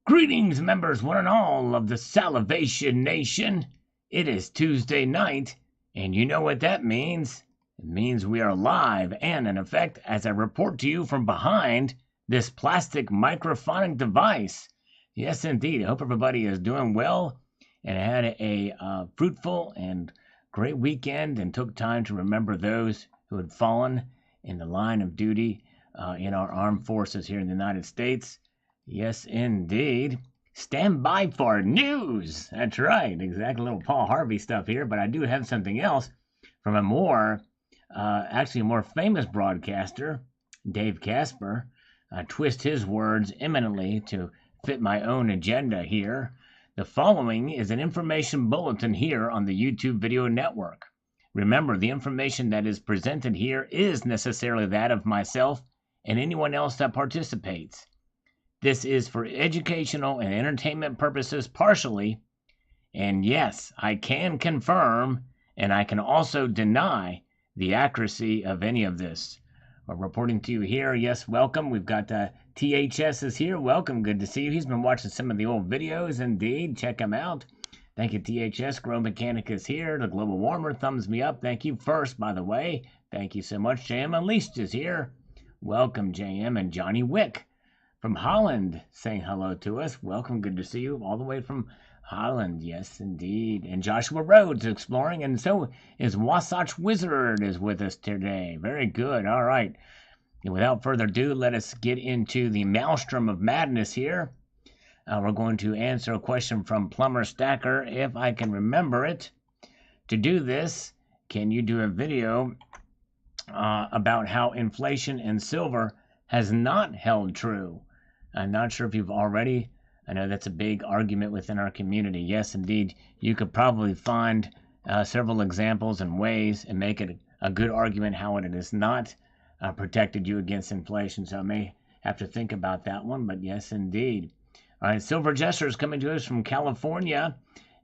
Greetings, members, one and all of the Salivation Nation. It is Tuesday night, and you know what that means. It means we are live and in effect as I report to you from behind this plastic microphonic device. Yes, indeed. I hope everybody is doing well and had a fruitful and great weekend and took time to remember those who had fallen in the line of duty in our armed forces here in the United States. Yes, indeed. Stand by for news. That's right. Exactly. A little Paul Harvey stuff here, but I do have something else from a more famous broadcaster, Dave Casper. Twist his words eminently to fit my own agenda here. The following is an information bulletin here on the YouTube video network. Remember, the information that is presented here is necessarily that of myself and anyone else that participates. This is for educational and entertainment purposes partially, and yes, I can confirm and I can also deny the accuracy of any of this. We're reporting to you here. Yes, welcome. We've got THS is here. Welcome. Good to see you. He's been watching some of the old videos. Indeed. Check him out. Thank you, THS. Grow Mechanic is here. The Global Warmer thumbs me up. Thank you first, by the way. Thank you so much. JM Unleashed is here. Welcome, JM. And Johnny Wick from Holland saying hello to us. Welcome. Good to see you all the way from Holland. Yes, indeed. And Joshua Rhodes exploring. And so is Wasatch Wizard is with us today. Very good. All right. And without further ado, let us get into the maelstrom of madness here. We're going to answer a question from Plumber Stacker, if I can remember it. To do this, can you do a video about how inflation in silver has not held true? I'm not sure if you've already. I know that's a big argument within our community. Yes, indeed. You could probably find several examples and ways and make it a good argument how it has not protected you against inflation. So I may have to think about that one, but yes, indeed. All right, Silver Jester is coming to us from California,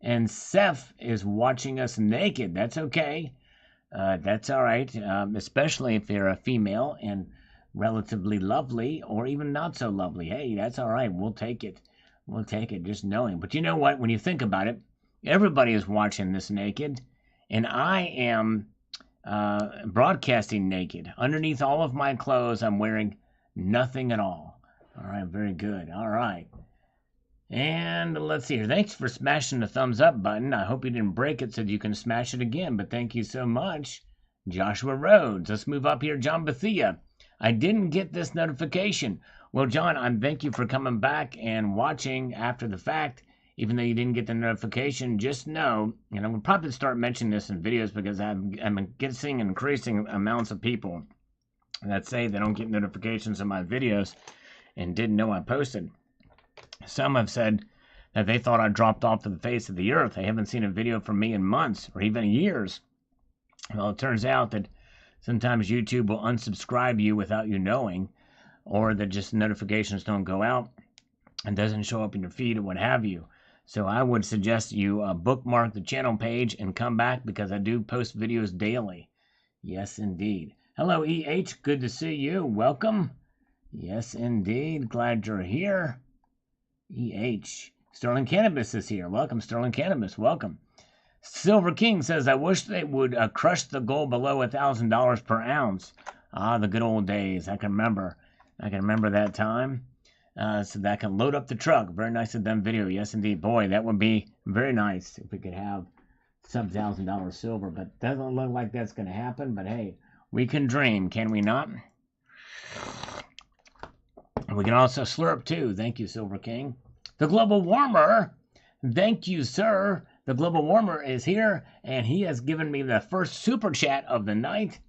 and Seth is watching us naked. That's okay. That's all right, especially if you're a female and relatively lovely or even not so lovely. Hey, that's all right. We'll take it. We'll take it, just knowing. But you know what? When you think about it, everybody is watching this naked, and I am broadcasting naked. Underneath all of my clothes, I'm wearing nothing at all. All right, very good. All right. And let's see here. Thanks for smashing the thumbs up button. I hope you didn't break it so that you can smash it again, but thank you so much. Joshua Rhodes. Let's move up here. John Bethia. I didn't get this notification. Well, John, I thank you for coming back and watching after the fact. Even though you didn't get the notification, just know, and I'm going to probably start mentioning this in videos because I'm getting increasing amounts of people that say they don't get notifications of my videos and didn't know I posted. Some have said that they thought I dropped off the face of the earth. They haven't seen a video from me in months or even years. Well, it turns out that sometimes YouTube will unsubscribe you without you knowing, or that just notifications don't go out and doesn't show up in your feed or what have you. So I would suggest you bookmark the channel page and come back because I do post videos daily. Yes, indeed. Hello, EH. Good to see you. Welcome. Yes, indeed. Glad you're here. EH. Sterling Cannabis is here. Welcome, Sterling Cannabis. Welcome. Silver King says, I wish they would crush the gold below $1,000 per ounce. Ah, the good old days. I can remember that time. So that I can load up the truck. Very nice of them video. Yes, indeed. Boy, that would be very nice if we could have some $1,000 silver. But doesn't look like that's going to happen. But hey, we can dream, can we not? We can also slurp too. Thank you, Silver King. The Global Warmer. Thank you, sir. The Global Warmer is here, and he has given me the first super chat of the night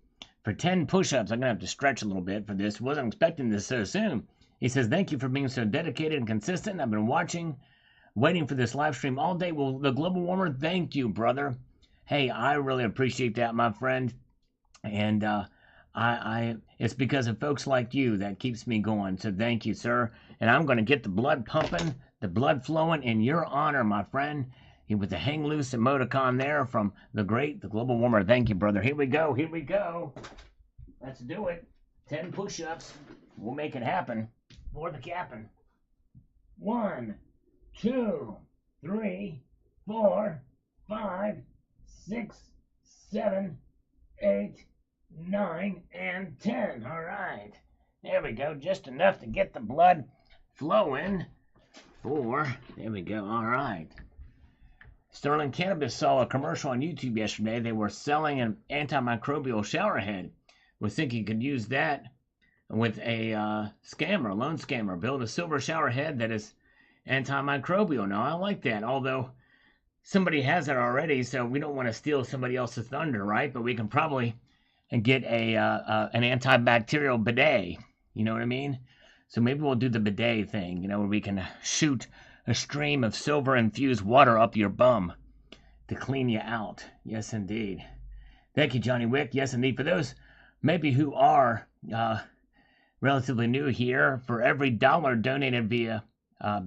for 10 push-ups. I'm going to have to stretch a little bit for this. Wasn't expecting this so soon. He says, thank you for being so dedicated and consistent. I've been waiting for this live stream all day. Well, the Global Warmer, thank you, brother. Hey, I really appreciate that, my friend. And it's because of folks like you that keeps me going. So thank you, sir. And I'm going to get the blood pumping, the blood flowing in your honor, my friend. With the hang loose emoticon there from the Global Warmer. Thank you, brother. Here we go. Here we go. Let's do it. 10 push-ups. We'll make it happen. For the cap'n. 1, 2, 3, 4, 5, 6, 7, 8, 9, and 10. All right. There we go. Just enough to get the blood flowing there we go. All right. Sterling Cannabis saw a commercial on YouTube yesterday. They were selling an antimicrobial shower head. Was thinking you could use that with a loan scammer. Build a silver shower head that is antimicrobial. Now, I like that, although somebody has it already, so we don't want to steal somebody else's thunder, right? But we can probably get an antibacterial bidet. You know what I mean? So maybe we'll do the bidet thing, where we can shoot a stream of silver-infused water up your bum to clean you out. Yes, indeed. Thank you, Johnny Wick. Yes, indeed. For those maybe who are relatively new here, for every $1 donated via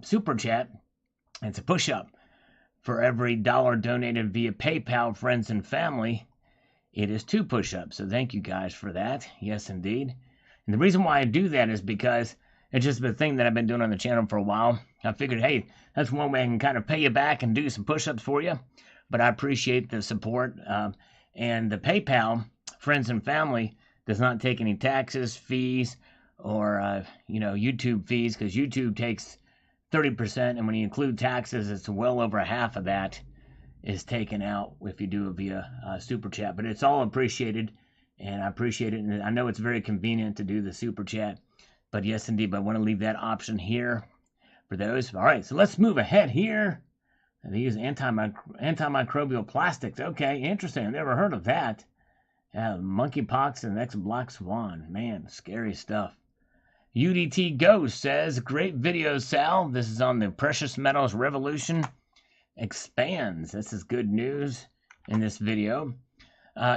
Super Chat, it's a push-up. For every $1 donated via PayPal, friends and family, it is 2 push-ups. So thank you guys for that. Yes, indeed. And the reason why I do that is because it's just the thing that I've been doing on the channel for a while. I figured, hey, that's one way I can kind of pay you back and do some push-ups for you. But I appreciate the support. And the PayPal, friends and family, does not take any taxes, fees, or, YouTube fees, because YouTube takes 30%. And when you include taxes, it's well over half of that is taken out if you do it via Super Chat. But it's all appreciated, and I appreciate it. And I know it's very convenient to do the Super Chat. But yes, indeed, but I want to leave that option here for those. All right, so let's move ahead here. And they use antimicrobial plastics. Okay, interesting. I've never heard of that. Monkeypox and the next black swan. Man, scary stuff. UDT Ghost says, great video, Sal. This is on the precious metals revolution expands. This is good news in this video.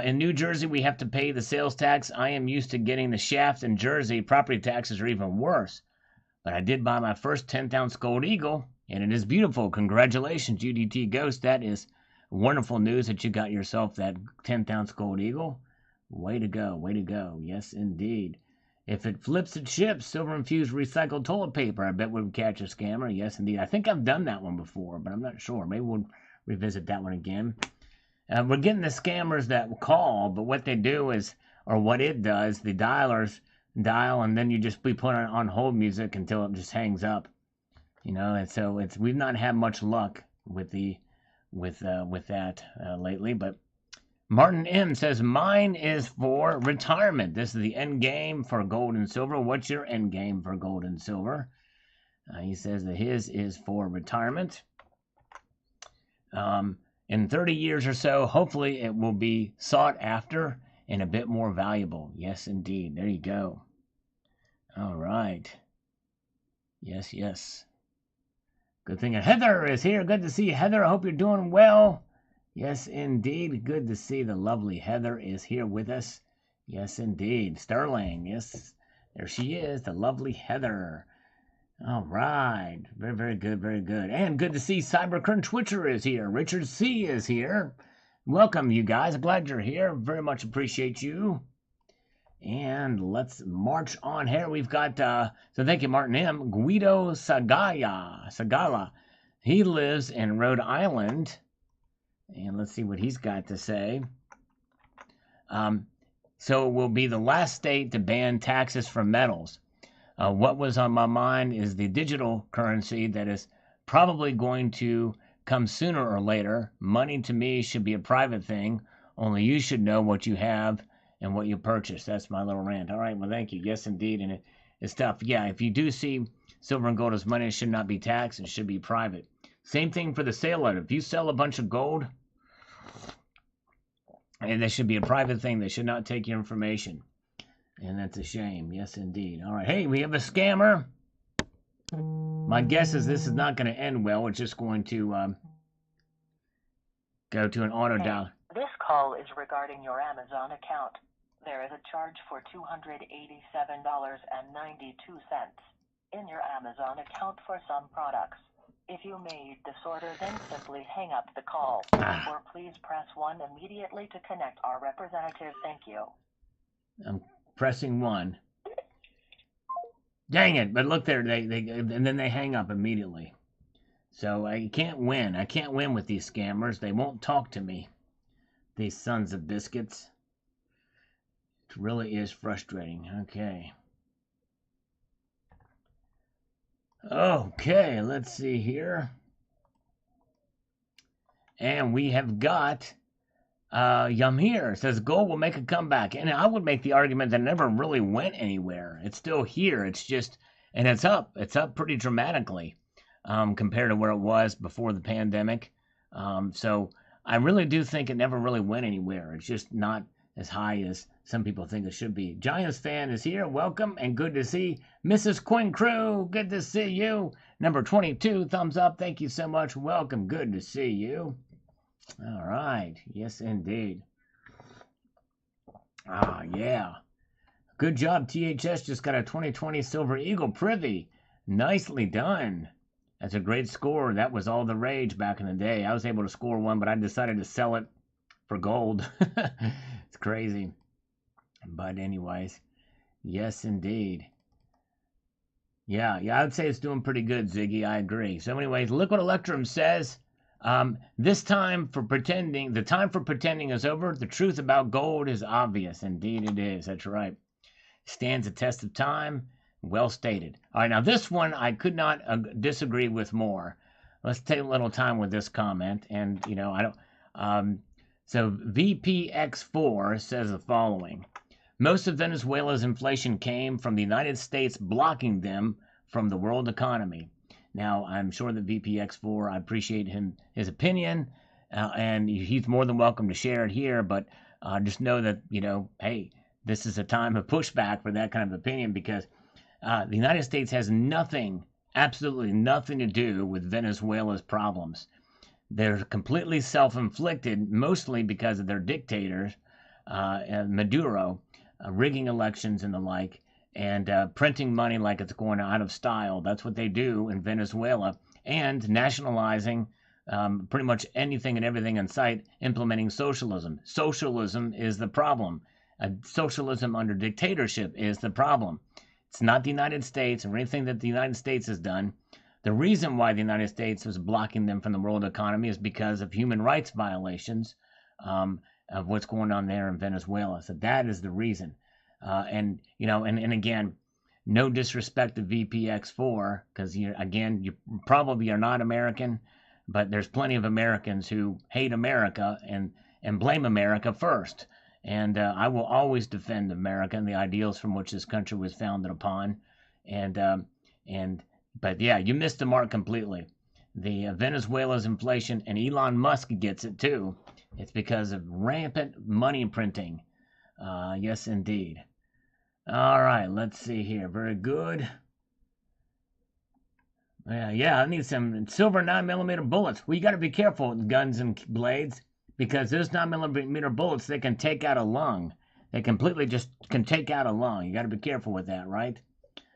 In New Jersey, we have to pay the sales tax. I am used to getting the shaft. In Jersey, property taxes are even worse. But I did buy my first 10-ounce gold eagle, and it is beautiful. Congratulations, UDT Ghost. That is wonderful news that you got yourself that 10-ounce gold eagle. Way to go, way to go. Yes, indeed. If it flips, it ships. Silver-infused recycled toilet paper. I bet we would catch a scammer. Yes, indeed. I think I've done that one before, but I'm not sure. Maybe we'll revisit that one again. We're getting the scammers that call, but what they do is, or what it does, the dialers dial, and then you just be put on hold music until it just hangs up, And so we've not had much luck with that lately. But Martin M says mine is for retirement. This is the end game for gold and silver. What's your end game for gold and silver? He says that his is for retirement. In 30 years or so, hopefully it will be sought after and a bit more valuable. Yes, indeed. There you go. All right. Yes, yes. Good thing Heather is here. Good to see you, Heather. I hope you're doing well. Yes, indeed. Good to see the lovely Heather is here with us. Yes, indeed. Sterling. Yes, there she is, the lovely Heather. All right. Very, very good. Very good. And good to see Cyberkern Twitcher is here. Richard C. is here. Welcome, you guys. Glad you're here. Very much appreciate you. And let's march on here. We've got, so thank you, Martin M. Guido Sagala. He lives in Rhode Island. And let's see what he's got to say. So it will be the last state to ban taxes for metals. What was on my mind is the digital currency that is probably going to come sooner or later. Money to me should be a private thing. Only you should know what you have and what you purchase. That's my little rant. All right, well, thank you. Yes, indeed. And it's tough. Yeah, if you do see silver and gold as money, it should not be taxed. It should be private. Same thing for the sale of it. If you sell a bunch of gold, and that should be a private thing. They should not take your information. And that's a shame. Yes, indeed. All right. Hey, we have a scammer. My guess is this is not going to end well. It's just going to go to an auto dial. This call is regarding your Amazon account. There is a charge for $287.92 in your Amazon account for some products. If you made this order, then simply hang up the call. Or please press 1 immediately to connect our representative. Thank you. I'm pressing 1. Dang it! But look there, they and then they hang up immediately. So I can't win. I can't win with these scammers. They won't talk to me. These sons of biscuits. It really is frustrating. Okay. Okay, let's see here. And we have got Yamir says gold will make a comeback. And I would make the argument that it never really went anywhere. It's still here. It's just, and it's up. It's up pretty dramatically compared to where it was before the pandemic. So I really do think it never really went anywhere. It's just not as high as some people think it should be. Giants fan is here. Welcome and good to see Mrs. Quinn Crew. Good to see you. Number 22, thumbs up. Thank you so much. Welcome. Good to see you. All right. Yes, indeed. Ah, yeah. Good job, THS. Just got a 2020 Silver Eagle Privy. Nicely done. That's a great score. That was all the rage back in the day. I was able to score one, but I decided to sell it for gold. It's crazy. But anyways, yes, indeed. Yeah, I'd say it's doing pretty good, Ziggy. I agree. So anyways, Liquid Electrum says, the time for pretending is over. The truth about gold is obvious. Indeed it is. That's right. Stands the test of time. Well stated. All right, now this one I could not disagree with more. Let's take a little time with this comment. And, I don't... So VPX4 says the following. Most of Venezuela's inflation came from the United States blocking them from the world economy. Now, I'm sure that VPX4, I appreciate his opinion, and he's more than welcome to share it here, but just know that, hey, this is a time of pushback for that kind of opinion because the United States has nothing, absolutely nothing to do with Venezuela's problems. They're completely self-inflicted, mostly because of their dictators, Maduro, rigging elections and the like, and printing money like it's going out of style. That's what they do in Venezuela, and nationalizing pretty much anything and everything in sight, implementing socialism. Socialism is the problem. Socialism under dictatorship is the problem. It's not the United States or anything that the United States has done. The reason why the United States was blocking them from the world economy is because of human rights violations of what's going on there in Venezuela. So that is the reason. And again, no disrespect to VPX4, because you probably are not American, but there's plenty of Americans who hate America and blame America first. And I will always defend America and the ideals from which this country was founded upon. But yeah, you missed the mark completely. The Venezuela's inflation, and Elon Musk gets it too. It's because of rampant money printing. Yes, indeed. All right, let's see here. Very good. Yeah, I need some silver 9mm bullets. Well, you got to be careful with guns and blades because those 9mm bullets, they can take out a lung. They completely just can take out a lung. You got to be careful with that, right?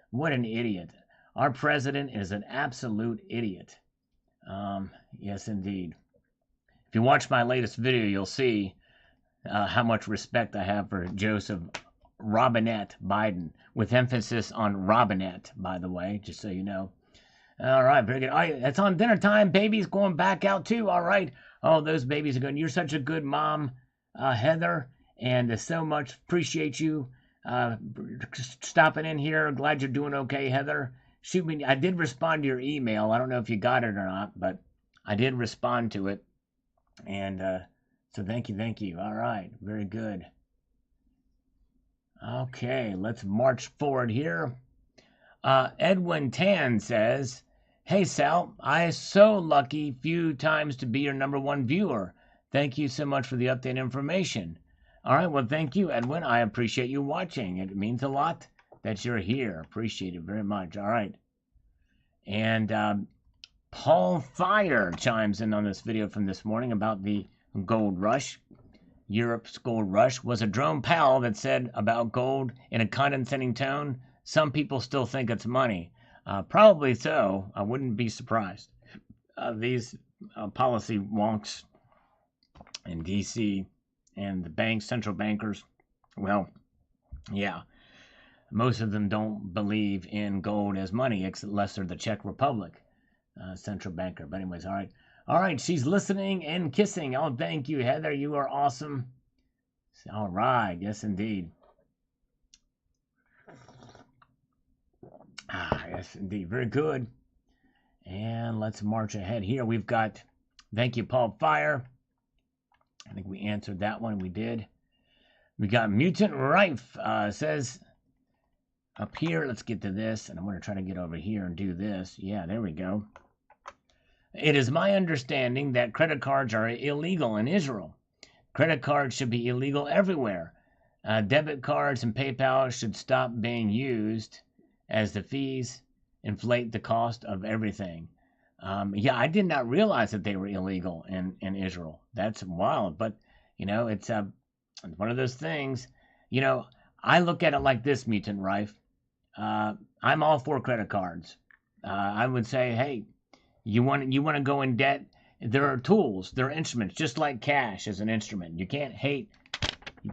What an idiot. Our president is an absolute idiot. Yes, indeed. If you watch my latest video, you'll see how much respect I have for Joseph Robinette Biden, with emphasis on Robinette, by the way, just so you know. All right, very good. All right, it's on dinner time. Baby's going back out too. All right. Oh, those babies are good. You're such a good mom, Heather, and so much appreciate you stopping in here. Glad you're doing okay, Heather. Shoot me. I did respond to your email. I don't know if you got it or not, but I did respond to it. And so thank you. All right, very good. Okay, let's march forward here. Edwin Tan says, hey, Sal, I so lucky few times to be your #1 viewer. Thank you so much for the update information. All right, well, thank you, Edwin. I appreciate you watching. It means a lot that you're here. Appreciate it very much. All right. And Paul Fire chimes in on this video from this morning about the gold rush. Europe's gold rush was a Jerome Powell that said about gold in a condescending tone, some people still think it's money. Probably so. I wouldn't be surprised. These policy wonks in D.C. and the banks, central bankers, well, yeah. most of them don't believe in gold as money, unless they're the Czech Republic central banker. But anyways, all right. All right, she's listening and kissing. Oh, thank you, Heather. You are awesome. All right, yes, indeed. Yes, indeed. Very good. And let's march ahead here. We've got, thank you, Paul Fire. I think we answered that one. We did. We got Mutant Rife says up here. Let's get to this. And I'm going to try to get over here and do this. Yeah, there we go. It is my understanding that credit cards are illegal in Israel. Credit cards should be illegal everywhere. Debit cards and PayPal should stop being used as the fees inflate the cost of everything. Yeah, I did not realize that they were illegal in Israel. That's wild. But, you know, it's one of those things. You know, I look at it like this, Mutant Rife. I'm all for credit cards. I would say, hey, you want to go in debt? There are tools. There are instruments, just like cash is an instrument. You can't hate.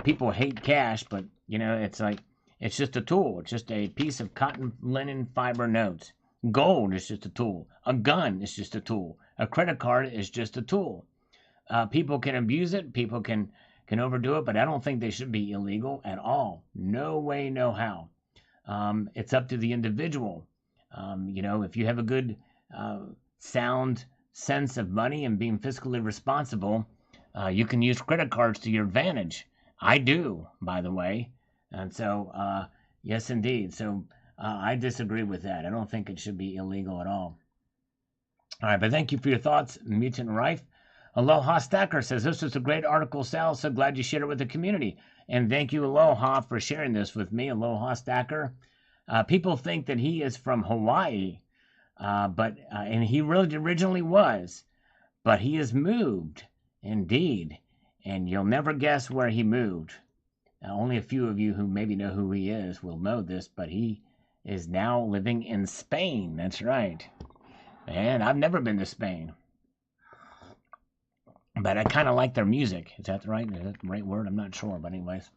People hate cash, but, you know, it's like, it's just a tool. It's just a piece of cotton linen fiber notes. Gold is just a tool. A gun is just a tool. A credit card is just a tool. People can abuse it. People can overdo it, but I don't think they should be illegal at all. No way, no how. It's up to the individual. You know, if you have a good, sound sense of money and being fiscally responsible, you can use credit cards to your advantage. I do, by the way. And so, yes, indeed. So I disagree with that. I don't think it should be illegal at all. All right, but thank you for your thoughts, Mutant Rife. Aloha Stacker says, this was a great article, Sal. So glad you shared it with the community. And thank you, Aloha, for sharing this with me, Aloha Stacker. People think that he is from Hawaii, and he really originally was, but he has moved, indeed. And you'll never guess where he moved. Only a few of you who maybe know who he is will know this, but he is now living in Spain. That's right. And I've never been to Spain. But I kind of like their music. Is that right? Is that the right word? I'm not sure, but anyways.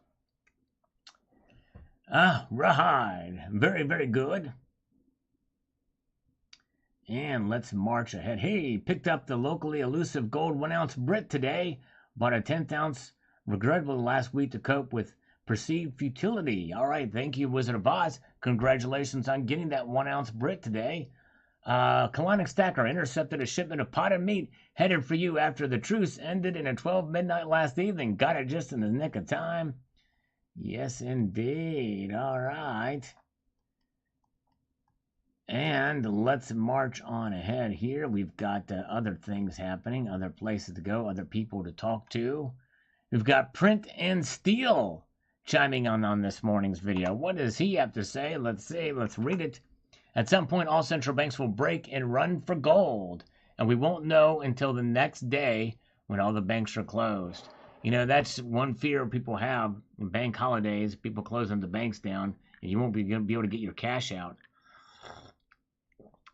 Right. Very, very good. And let's march ahead. Hey, picked up the locally elusive gold 1 ounce Brit today. Bought a 10th ounce regrettably last week to cope with perceived futility. All right, thank you, Wizard of Oz. Congratulations on getting that 1 ounce Brit today. Colonic Stacker intercepted a shipment of potted meat headed for you after the truce ended in a 12 midnight last evening. Got it just in the nick of time. Yes, indeed. All right. And let's march on ahead here. We've got other things happening, other places to go, other people to talk to. We've got Print and Steel chiming on this morning's video. What does he have to say? Let's see. Let's read it. At some point, all central banks will break and run for gold, and we won't know until the next day when all the banks are closed. You know, that's one fear people have. Bank holidays, people closing the banks down, and you won't be able to get your cash out.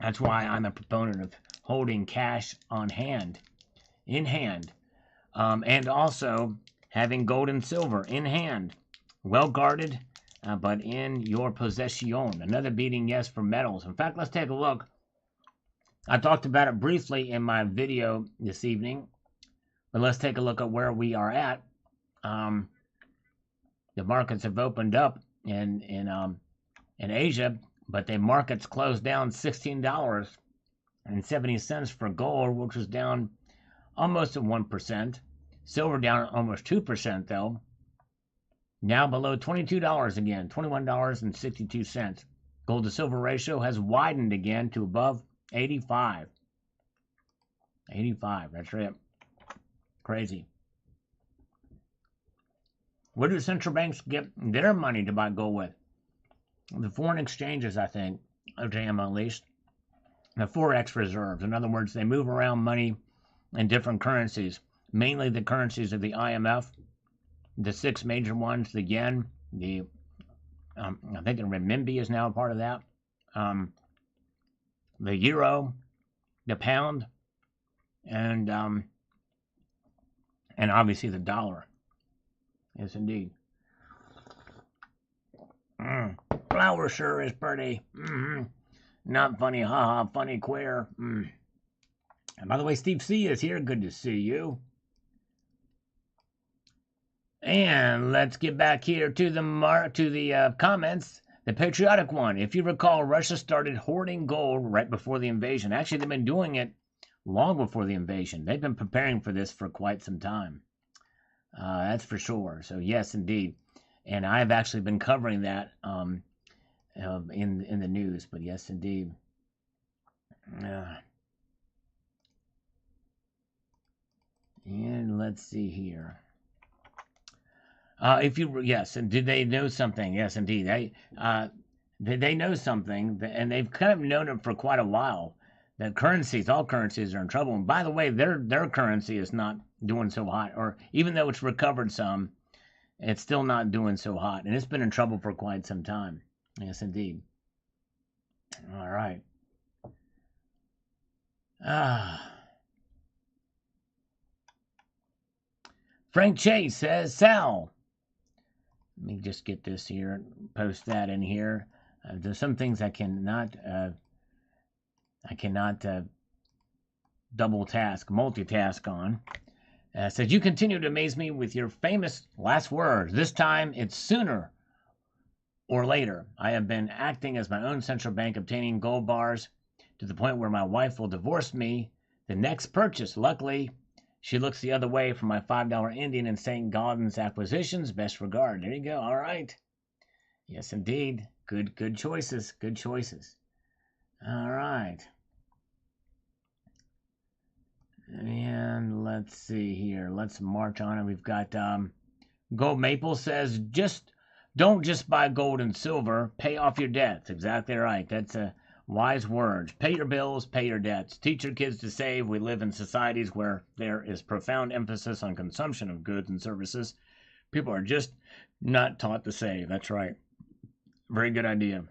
That's why I'm a proponent of holding cash on hand, in hand, and also having gold and silver in hand, well guarded, but in your possession. Another beating yes for metals. In fact, let's take a look. I talked about it briefly in my video this evening, but let's take a look at where we are at. The markets have opened up in Asia, but the markets closed down $16.70 for gold, which was down almost 1%. Silver down almost 2%, though. Now below $22 again, $21.62. Gold to silver ratio has widened again to above 85. 85, that's right. Crazy. Where do central banks get their money to buy gold with? The foreign exchanges, I think, of them at least. The Forex reserves. In other words, they move around money in different currencies, mainly the currencies of the IMF. The 6 major ones, the yen, I think the renminbi is now a part of that, the euro, the pound, and obviously the dollar. Yes, indeed. flower sure is pretty. Not funny, haha, funny queer. And by the way, Steve C is here. Good to see you. And let's get back here to the comments. The patriotic one. If you recall, Russia started hoarding gold right before the invasion. Actually, they've been doing it long before the invasion. They've been preparing for this for quite some time. That's for sure. So yes, indeed. And I've actually been covering that in the news. But yes, indeed. And let's see here. Yes, and did they know something? Yes, indeed. They know something, and they've kind of known it for quite a while. That all currencies are in trouble. And by the way, their currency is not doing so hot, or even though it's recovered some, it's still not doing so hot, and it's been in trouble for quite some time. Yes, indeed. All right. Frank Chase says, Sal. Let me just get this here and post that in here. There's some things I cannot multitask on. Says, you continue to amaze me with your famous last words. This time it's sooner or later. I have been acting as my own central bank, obtaining gold bars to the point where my wife will divorce me the next purchase. Luckily, she looks the other way from my $5 Indian and St. Gaudens acquisitions. Best regard. There you go. All right. Yes, indeed. Good choices. Good choices. All right. And let's see here. Let's march on. And we've got Gold Maple says, don't just buy gold and silver. Pay off your debts. Exactly right. That's a wise words. Pay your bills, pay your debts. Teach your kids to save. We live in societies where there is profound emphasis on consumption of goods and services. People are just not taught to save. That's right. Very good idea.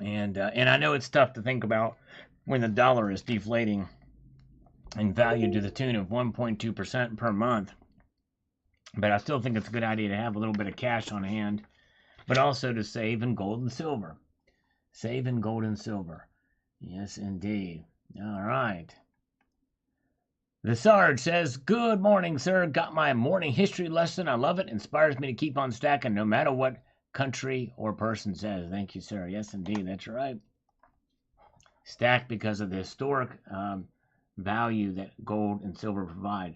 And I know it's tough to think about when the dollar is deflating in value to the tune of 1.2% per month. But I still think it's a good idea to have a little bit of cash on hand, but also to save in gold and silver. Save in gold and silver. Yes, indeed. All right. The Sarge says, good morning, sir. Got my morning history lesson. I love it. Inspires me to keep on stacking no matter what country or person says. Thank you, sir. Yes, indeed. That's right. Stack because of the historic value that gold and silver provide.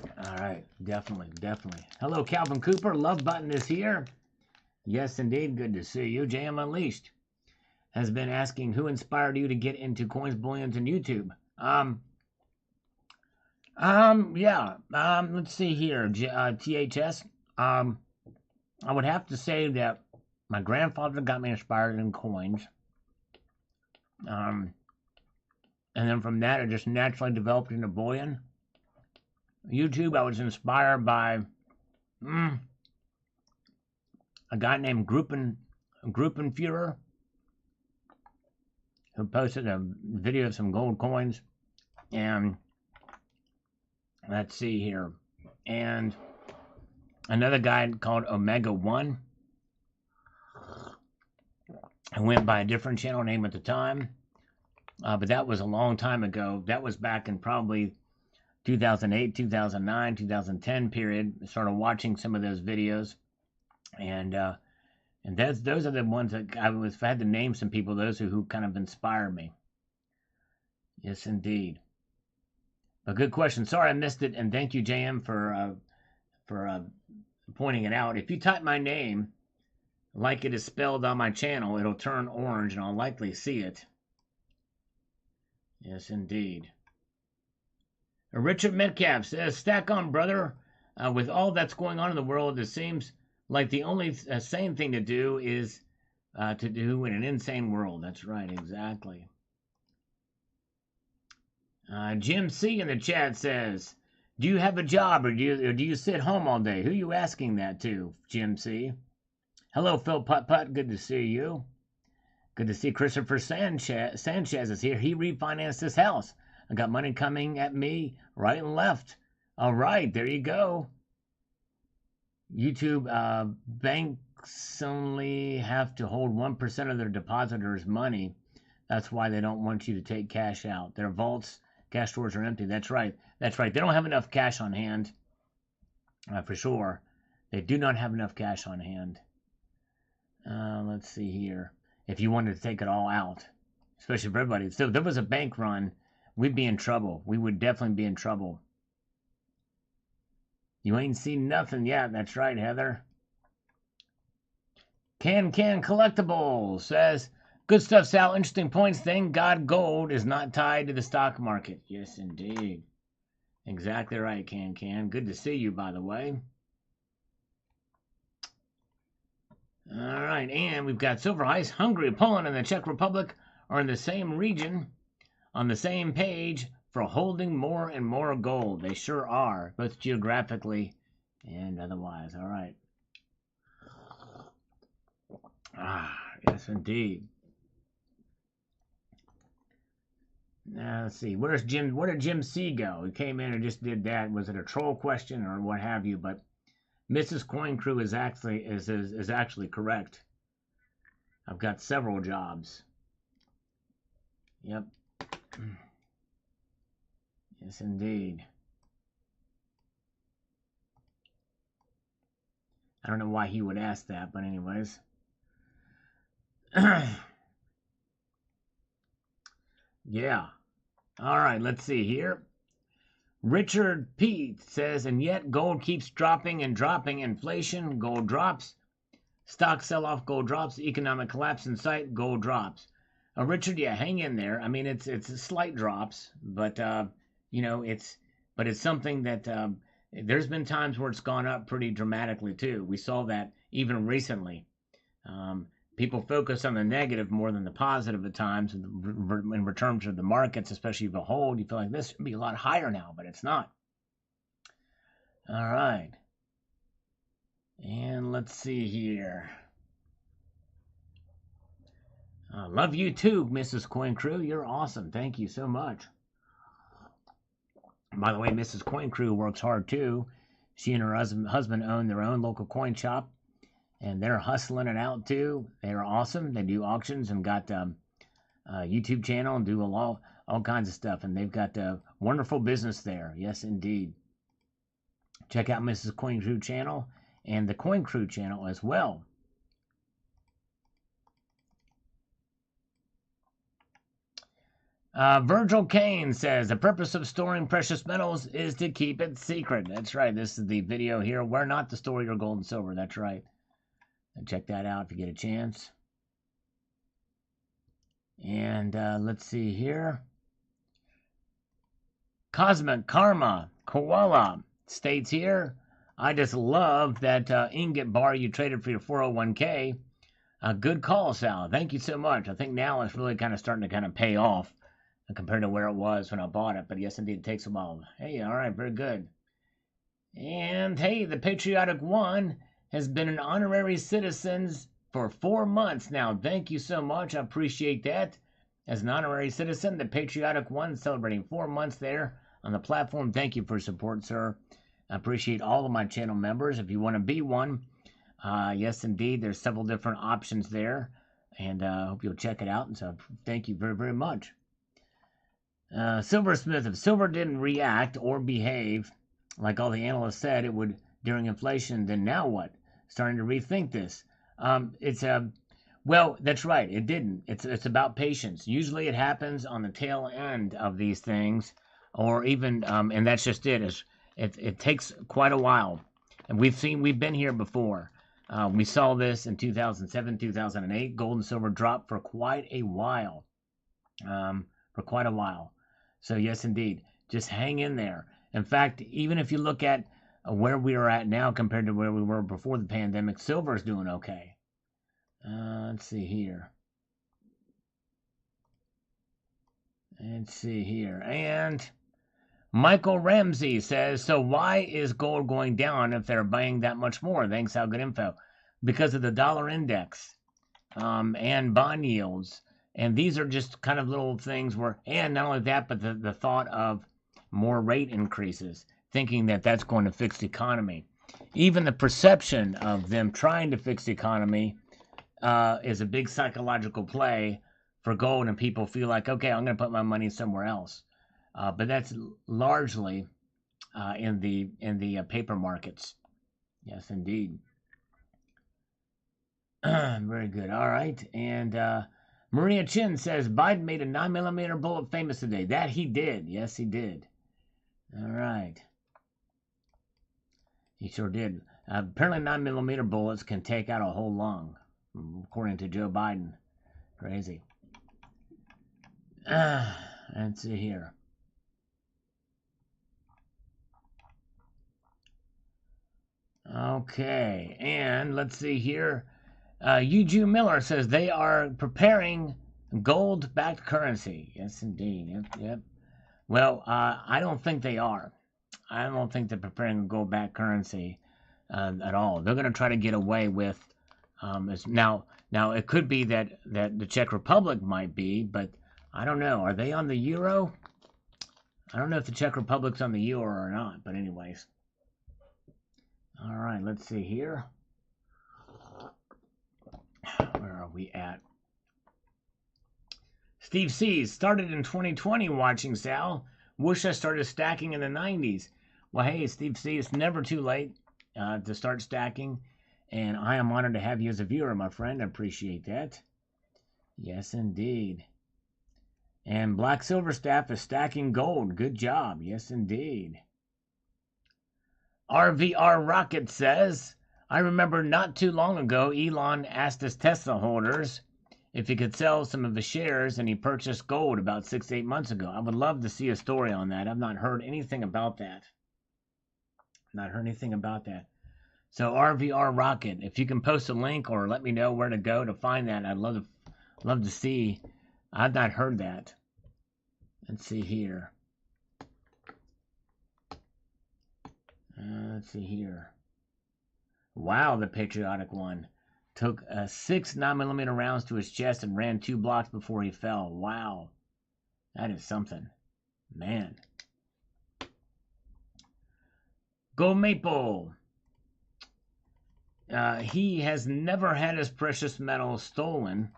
All right. Definitely. Hello, Calvin Cooper. Love button is here. Yes, indeed. Good to see you. JM Unleashed has been asking who inspired you to get into coins, bullions, and YouTube. Let's see here. THS. I would have to say that my grandfather got me inspired in coins. And then from that, it just naturally developed into bullion. YouTube, I was inspired by a guy named Gruppenführer, who posted a video of some gold coins. And let's see here. And another guy called Omega One. I went by a different channel name at the time. But that was a long time ago. That was back in probably 2008, 2009, 2010 period. I started watching some of those videos. And those are the ones that if I had to name some people, those who kind of inspired me. Yes, indeed. A good question. Sorry I missed it, and thank you, JM, for pointing it out. If you type my name like it is spelled on my channel, it'll turn orange, and I'll likely see it. Yes, indeed. Richard Metcalf says, stack on, brother. With all that's going on in the world, it seems like the only sane thing to do is to do in an insane world. That's right, exactly. Jim C in the chat says, do you have a job or do you sit home all day? Who are you asking that to, Jim C? Hello, Phil Putt. Good to see you. Good to see Christopher Sanchez is here. He refinanced his house. I got money coming at me right and left. All right, there you go. YouTube banks only have to hold 1% of their depositors' money. That's why they don't want you to take cash out. Their vaults, cash stores are empty. That's right. That's right. They don't have enough cash on hand. For sure. They do not have enough cash on hand. Let's see here. If you wanted to take it all out, especially for everybody. So if there was a bank run, we'd be in trouble. We would definitely be in trouble. You ain't seen nothing yet. That's right, Heather. Can Collectibles says, good stuff, Sal. Interesting points. Thank God gold is not tied to the stock market. Yes, indeed. Exactly right, Can. Good to see you, by the way. All right, and we've got Silver Ice, Hungary, Poland, and the Czech Republic are in the same region, on the same page for holding more and more gold. They sure are, both geographically and otherwise. All right. Yes, indeed. Now, let's see. Where's Jim? Where did Jim C go? He came in and just did that. Was it a troll question or what have you? But Mrs. Coin Crew is actually correct. I've got several jobs. Yep. Yes, indeed. I don't know why he would ask that, but anyways. Yeah. All right, let's see here. Richard P. says, and yet gold keeps dropping and dropping. Inflation, gold drops. Stock sell-off, gold drops. Economic collapse in sight, gold drops. Richard, yeah, hang in there. I mean, it's slight drops, but it's something that there's been times where it's gone up pretty dramatically too. We saw that even recently. People focus on the negative more than the positive at times in terms of the markets, especially if you hold. You feel like this should be a lot higher now, but it's not. All right. And let's see here. Love you too, Mrs. Coin Crew. You're awesome. Thank you so much. By the way, Mrs. Coin Crew works hard too. She and her husband own their own local coin shop, and they're hustling it out too. They're awesome. They do auctions and got a YouTube channel and do all kinds of stuff. And they've got a wonderful business there. Yes, indeed. Check out Mrs. Coin Crew channel and the Coin Crew channel as well. Virgil Kane says, the purpose of storing precious metals is to keep it secret. That's right. This is the video here. Where not to store your gold and silver. That's right. And check that out if you get a chance. And let's see here. Cosmic Karma Koala states here, I just love that ingot bar you traded for your 401k. Good call, Sal. Thank you so much. I think now it's really kind of starting to pay off compared to where it was when I bought it. But yes, indeed, it takes a while. Hey, all right, very good. And hey, the Patriotic One has been an honorary citizen for 4 months now. Thank you so much. I appreciate that. As an honorary citizen, the Patriotic One celebrating 4 months there on the platform. Thank you for your support, sir. I appreciate all of my channel members. If you want to be one, yes, indeed, there's several different options there. And I hope you'll check it out. And so thank you very, very much. Silversmith, if silver didn't react or behave like all the analysts said it would during inflation, then now what? Starting to rethink this. Well, that's right. It didn't. It's about patience. Usually it happens on the tail end of these things, or even, and that's just it. It takes quite a while. And we've been here before. We saw this in 2007, 2008. Gold and silver dropped for quite a while. So yes, indeed, just hang in there. In fact, even if you look at where we are at now compared to where we were before the pandemic, silver is doing okay. Let's see here. And Michael Ramsey says, so why is gold going down if they're buying that much more? Thanks, how good info. Because of the dollar index and bond yields. And these are just kind of little things where, and not only that, but the thought of more rate increases, thinking that that's going to fix the economy. even the perception of them trying to fix the economy is a big psychological play for gold, and people feel like, okay, I'm going to put my money somewhere else. But that's largely in the paper markets. Yes, indeed. Very good. All right. And Maria Chin says Biden made a 9mm bullet famous today. That he did. Yes, he did. All right. He sure did. Apparently 9mm bullets can take out a whole lung, according to Joe Biden. Crazy. Let's see here. Okay, and let's see here. Eugene Miller says they are preparing gold-backed currency. Yes, indeed. Yep. Well, I don't think they are. I don't think they're preparing gold-backed currency at all. They're going to try to get away with now. It could be that the Czech Republic might be, but I don't know. Are they on the euro? I don't know if the Czech Republic's on the euro or not. But anyways, all right. Let's see here. Where are we at? Steve C. started in 2020 watching Sal. Wish I started stacking in the 90s. Well, hey, Steve C., it's never too late to start stacking. And I am honored to have you as a viewer, my friend. I appreciate that. Yes, indeed. And Black Silver Staff is stacking gold. Good job. Yes, indeed. RVR Rocket says, I remember not too long ago, Elon asked his Tesla holders if he could sell some of his shares, and he purchased gold about 6 to 8 months ago. I would love to see a story on that. I've not heard anything about that. So RVR Rocket, if you can post a link or let me know where to go to find that, I'd love to see. I've not heard that. Let's see here. Wow, the patriotic one took 6 9mm rounds to his chest and ran 2 blocks before he fell. Wow, that is something, man. Go Maple. He has never had his precious metals stolen.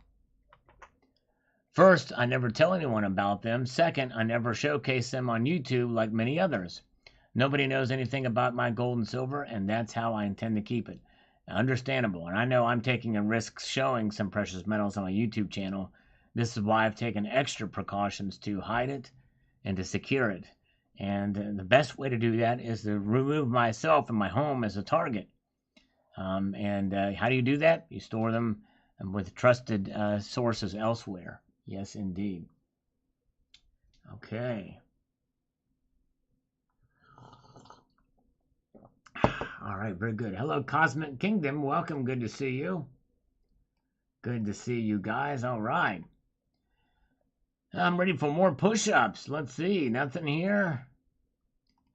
First, I never tell anyone about them. Second, I never showcase them on YouTube like many others. Nobody knows anything about my gold and silver, and that's how I intend to keep it. Understandable, and I know I'm taking a risk showing some precious metals on my YouTube channel. This is why I've taken extra precautions to hide it and to secure it. And the best way to do that is to remove myself and my home as a target. How do you do that? You store them with trusted sources elsewhere. Yes, indeed. Okay. All right, very good. Hello, Cosmic Kingdom. Welcome. Good to see you. Good to see you guys. All right. I'm ready for more push-ups. Let's see. Nothing here.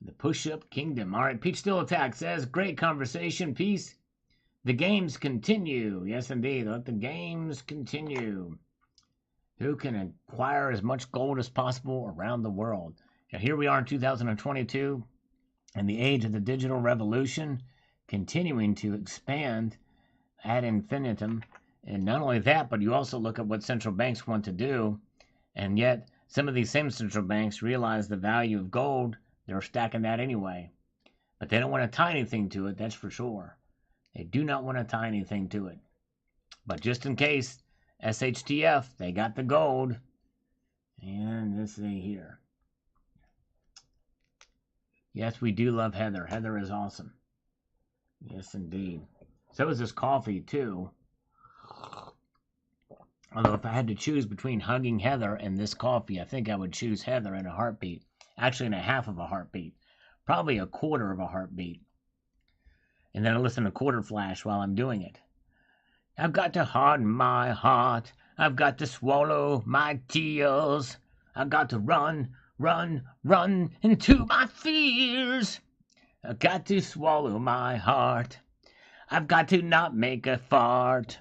The Push-Up Kingdom. All right, Peach Still Attack says, great conversation. Peace. The games continue. Yes, indeed. Let the games continue. Who can acquire as much gold as possible around the world? Now, here we are in 2022, in the age of the digital revolution, continuing to expand ad infinitum. And not only that, but you also look at what central banks want to do, and yet some of these same central banks realize the value of gold. They're stacking that anyway. But they don't want to tie anything to it, that's for sure. They do not want to tie anything to it. But just in case, SHTF, they got the gold. And let's see here. Yes, we do love Heather. Heather is awesome. Yes, indeed. So is this coffee, too. Although if I had to choose between hugging Heather and this coffee, I think I would choose Heather in a heartbeat. Actually, in a half of a heartbeat. Probably a quarter of a heartbeat. And then I listen to Quarter Flash while I'm doing it. I've got to harden my heart. I've got to swallow my tears. I've got to run into my fears. I've got to swallow my heart. I've got to not make a fart.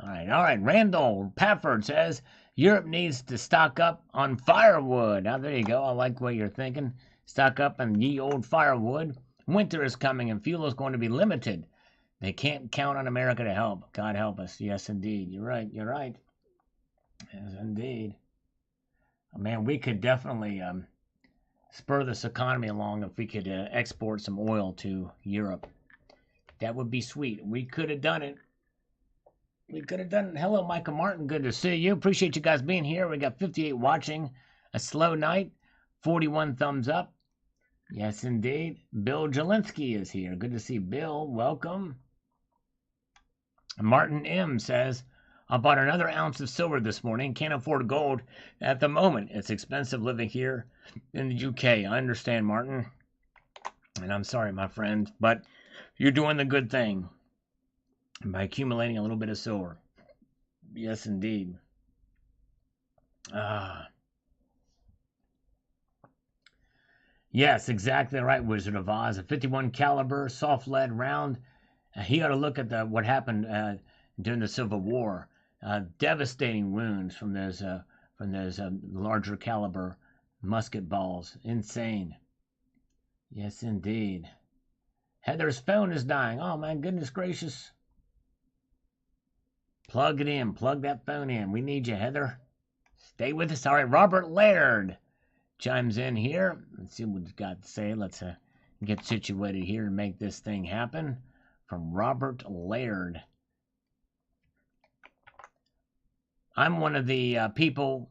All right. Randall Pafford says, Europe needs to stock up on firewood. Now, there you go. I like what you're thinking. Stock up on ye old firewood. Winter is coming and fuel is going to be limited. They can't count on America to help. God help us. Yes, indeed. You're right. You're right. Yes, indeed. Oh, man, we could definitely spur this economy along if we could export some oil to Europe. That would be sweet. We could have done it. We could have done it. Hello, Michael Martin. Good to see you. Appreciate you guys being here. We got 58 watching. A slow night. 41 thumbs up. Yes, indeed. Bill Jelinski is here. Good to see Bill. Welcome. Martin M. says, I bought another ounce of silver this morning. Can't afford gold at the moment. It's expensive living here in the UK. I understand, Martin. And I'm sorry, my friend, but you're doing the good thing by accumulating a little bit of silver. Yes, indeed. Yes, exactly right, Wizard of Oz. A 51 caliber soft lead round. He ought to look at what happened during the Civil War. Devastating wounds from those larger caliber musket balls. Insane. Yes, indeed. Heather's phone is dying. Oh, my goodness gracious. Plug it in. Plug that phone in. We need you, Heather. Stay with us. All right, Robert Laird chimes in here. Let's see what he's got to say. Let's get situated here and make this thing happen. From Robert Laird. I'm one of the people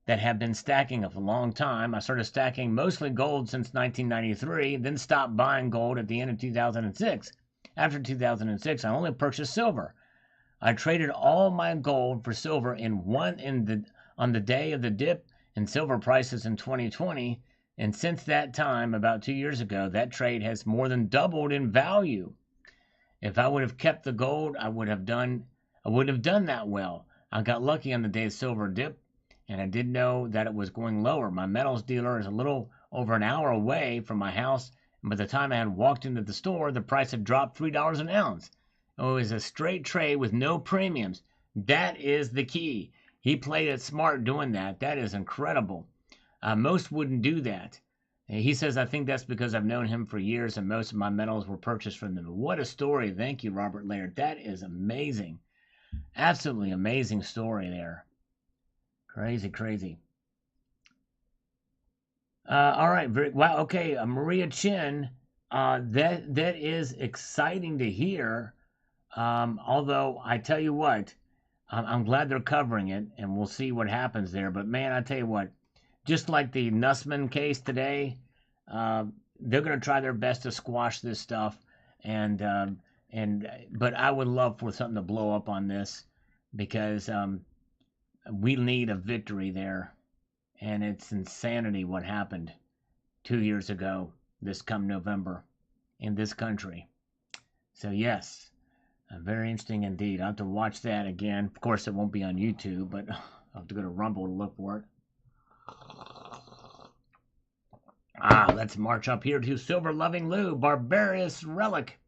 that have been stacking for a long time. I started stacking mostly gold since 1993, then stopped buying gold at the end of 2006. After 2006, I only purchased silver. I traded all my gold for silver on the day of the dip in silver prices in 2020, and since that time, about 2 years ago, that trade has more than doubled in value. If I would have kept the gold, I would have done that well. I got lucky on the day of silver dip, and I didn't know that it was going lower. My metals dealer is a little over an hour away from my house, and by the time I had walked into the store, the price had dropped $3 an ounce. It was a straight trade with no premiums. That is the key. He played it smart doing that. That is incredible. Most wouldn't do that. He says, I think that's because I've known him for years and most of my metals were purchased from him. What a story. Thank you, Robert Laird. That is amazing. Absolutely amazing story there. Crazy, crazy. All right. Wow. Okay. Maria Chin. That is exciting to hear. Although I tell you what, I'm glad they're covering it, and we'll see what happens there. But man, I tell you what, just like the Nussman case today, they're going to try their best to squash this stuff. But I would love for something to blow up on this because we need a victory there, and it's insanity what happened 2 years ago this come November in this country. So yes, very interesting indeed. I'll have to watch that again. Of course, it won't be on YouTube, but I'll have to go to Rumble to look for it. Let's march up here to Silver Loving Lou, Barbarous Relic.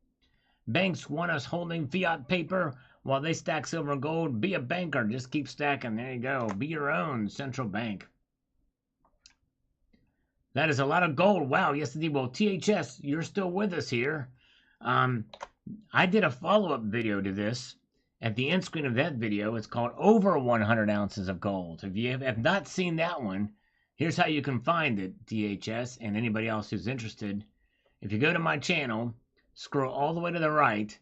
Banks want us holding fiat paper while they stack silver and gold. Be a banker. Just keep stacking. There you go. Be your own central bank. That is a lot of gold. Wow. Yes, indeed. Well, THS, you're still with us here. I did a follow-up video to this. At the end screen of that video, it's called Over 100 Ounces of Gold. If you have not seen that one, here's how you can find it, THS, and anybody else who's interested. If you go to my channel, scroll all the way to the right,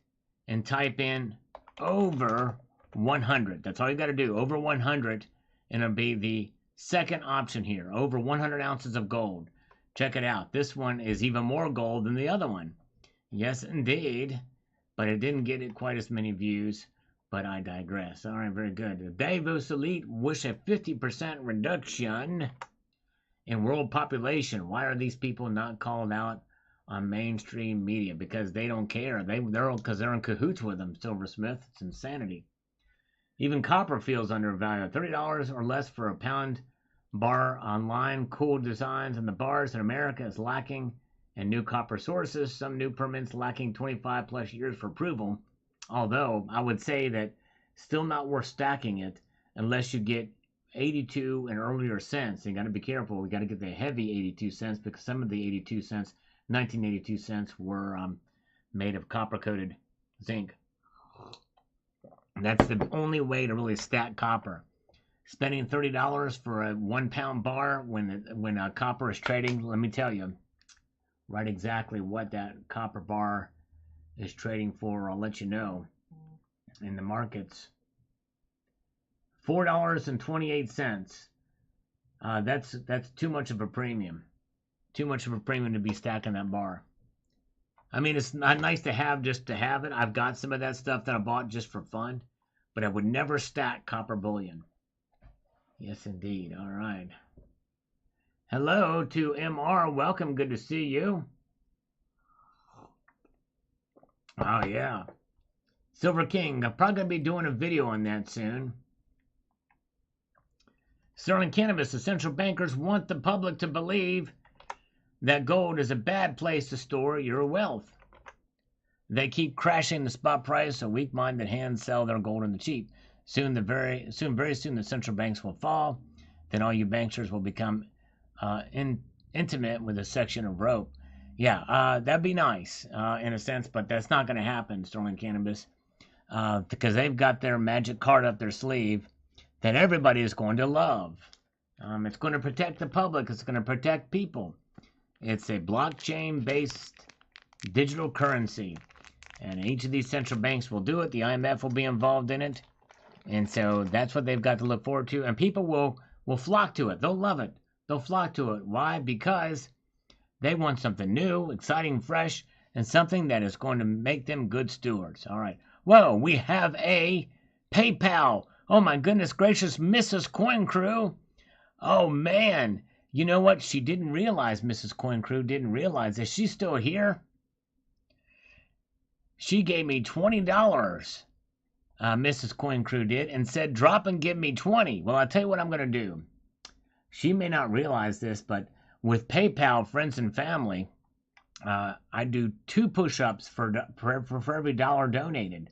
and type in Over 100. That's all you got to do, Over 100, and it'll be the second option here, Over 100 Ounces of Gold. Check it out. This one is even more gold than the other one. Yes, indeed. But it didn't get quite as many views, but I digress. All right, very good. The Davos Elite wish a 50% reduction in world population. Why are these people not called out on mainstream media? Because they don't care. Because they're in cahoots with them, Silversmith. It's insanity. Even copper feels undervalued. $30 or less for a pound bar online. Cool designs in the bars in America is lacking. And new copper sources, some new permits lacking 25 plus years for approval. Although I would say that still not worth stacking it unless you get 82 and earlier cents. You got to be careful. We got to get the heavy 82 cents because some of the 82 cents 1982 cents were made of copper-coated zinc. That's the only way to really stack copper. Spending $30 for a 1 pound bar when copper is trading, let me tell you right exactly what that copper bar is trading for. I'll let you know in the markets. $4.28. That's too much of a premium. Too much of a premium to be stacking that bar. I mean, it's not nice to have just to have it. I've got some of that stuff that I bought just for fun, but I would never stack copper bullion. Yes, indeed. All right. Hello to MR. Welcome. Good to see you. Oh, yeah. Silver King. I'm probably going to be doing a video on that soon. Sterling Cannabis. The central bankers want the public to believe that gold is a bad place to store your wealth. They keep crashing the spot price, so weak-minded hands sell their gold on the cheap. Very soon, the central banks will fall. Then all you banksters will become intimate with a section of rope. Yeah, that'd be nice in a sense, but that's not going to happen, Sterling Cannabis, because they've got their magic card up their sleeve that everybody is going to love. It's going to protect the public. It's going to protect people. It's a blockchain-based digital currency, and each of these central banks will do it. The IMF will be involved in it. And so that's what they've got to look forward to. And people will flock to it. They'll love it. They'll flock to it. Why? Because they want something new, exciting, fresh, and something that is going to make them good stewards. All right. Whoa, we have a PayPal. Oh, my goodness gracious, Mrs. Coin Crew. Oh, man. You know what? She didn't realize, Mrs. Coin Crew didn't realize that she's still here. She gave me $20. Mrs. Coin Crew did, and said, drop and give me 20. Well, I'll tell you what I'm going to do. She may not realize this, but with PayPal Friends and Family, I do 2 push-ups for every dollar donated.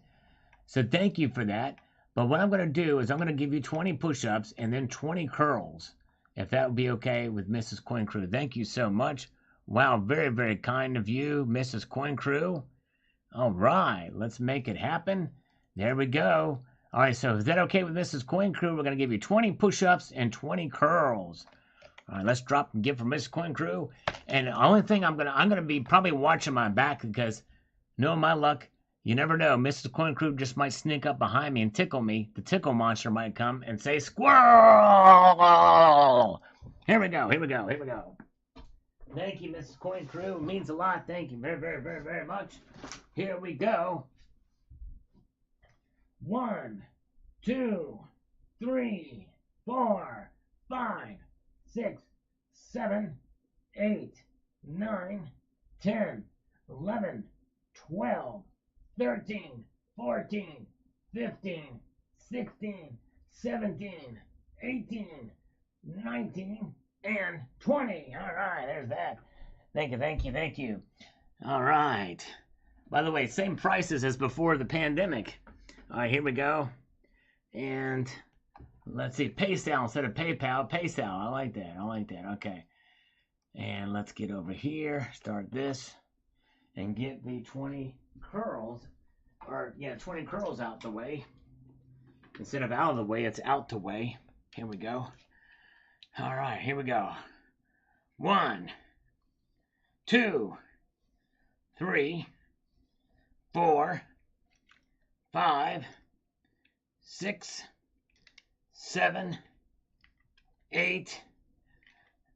So thank you for that. But what I'm going to do is I'm going to give you 20 push-ups and then 20 curls, if that would be okay with Mrs. Coin Crew. Thank you so much. Wow, very, very kind of you, Mrs. Coin Crew. All right, let's make it happen. There we go. All right, so is that okay with Mrs. Coin Crew? We're going to give you 20 push-ups and 20 curls. All right, let's drop and give for Mrs. Coin Crew. And the only thing I'm gonna be probably watching my back, because knowing my luck, you never know. Mrs. Coin Crew just might sneak up behind me and tickle me. The tickle monster might come and say, squirrel! Here we go, here we go, here we go. Thank you, Mrs. Coin Crew. It means a lot. Thank you very, very, very, very much. Here we go. 1, 2, 3, 4, 5, 6, 7, 8, 9, 10, 11, 12, 13, 14, 15, 16, 17, 18, 19, and 20. All right, there's that. Thank you, thank you, thank you. All right. By the way, same prices as before the pandemic. All right, here we go. And let's see, PaySal instead of PayPal. PaySal, I like that. I like that. Okay. And let's get over here, start this, and get the 20 curls, or yeah, 20 curls out the way. Instead of out of the way, it's out the way. Here we go. All right, here we go. 1, 2, 3, 4, 5, 6, 7, 8,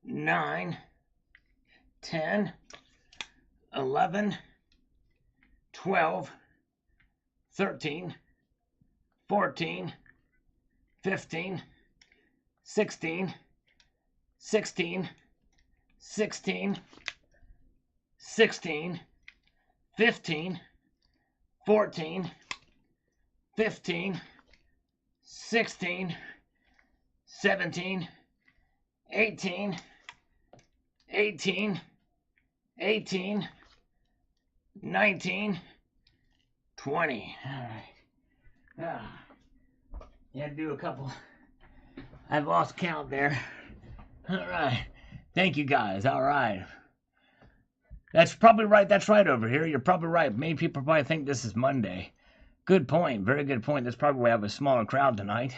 9, 10, 11, 12, 13, 14, 15, 16, 16, 16, 16, 15, 14, 15, 16, 17, 18, 18, 18, 19, 20. All right. You had to do a couple. I've lost count there. All right. Thank you guys. All right. That's probably right. That's right over here. You're probably right. Many people probably think this is Monday. Good point. Very good point. That's probably why I have a smaller crowd tonight.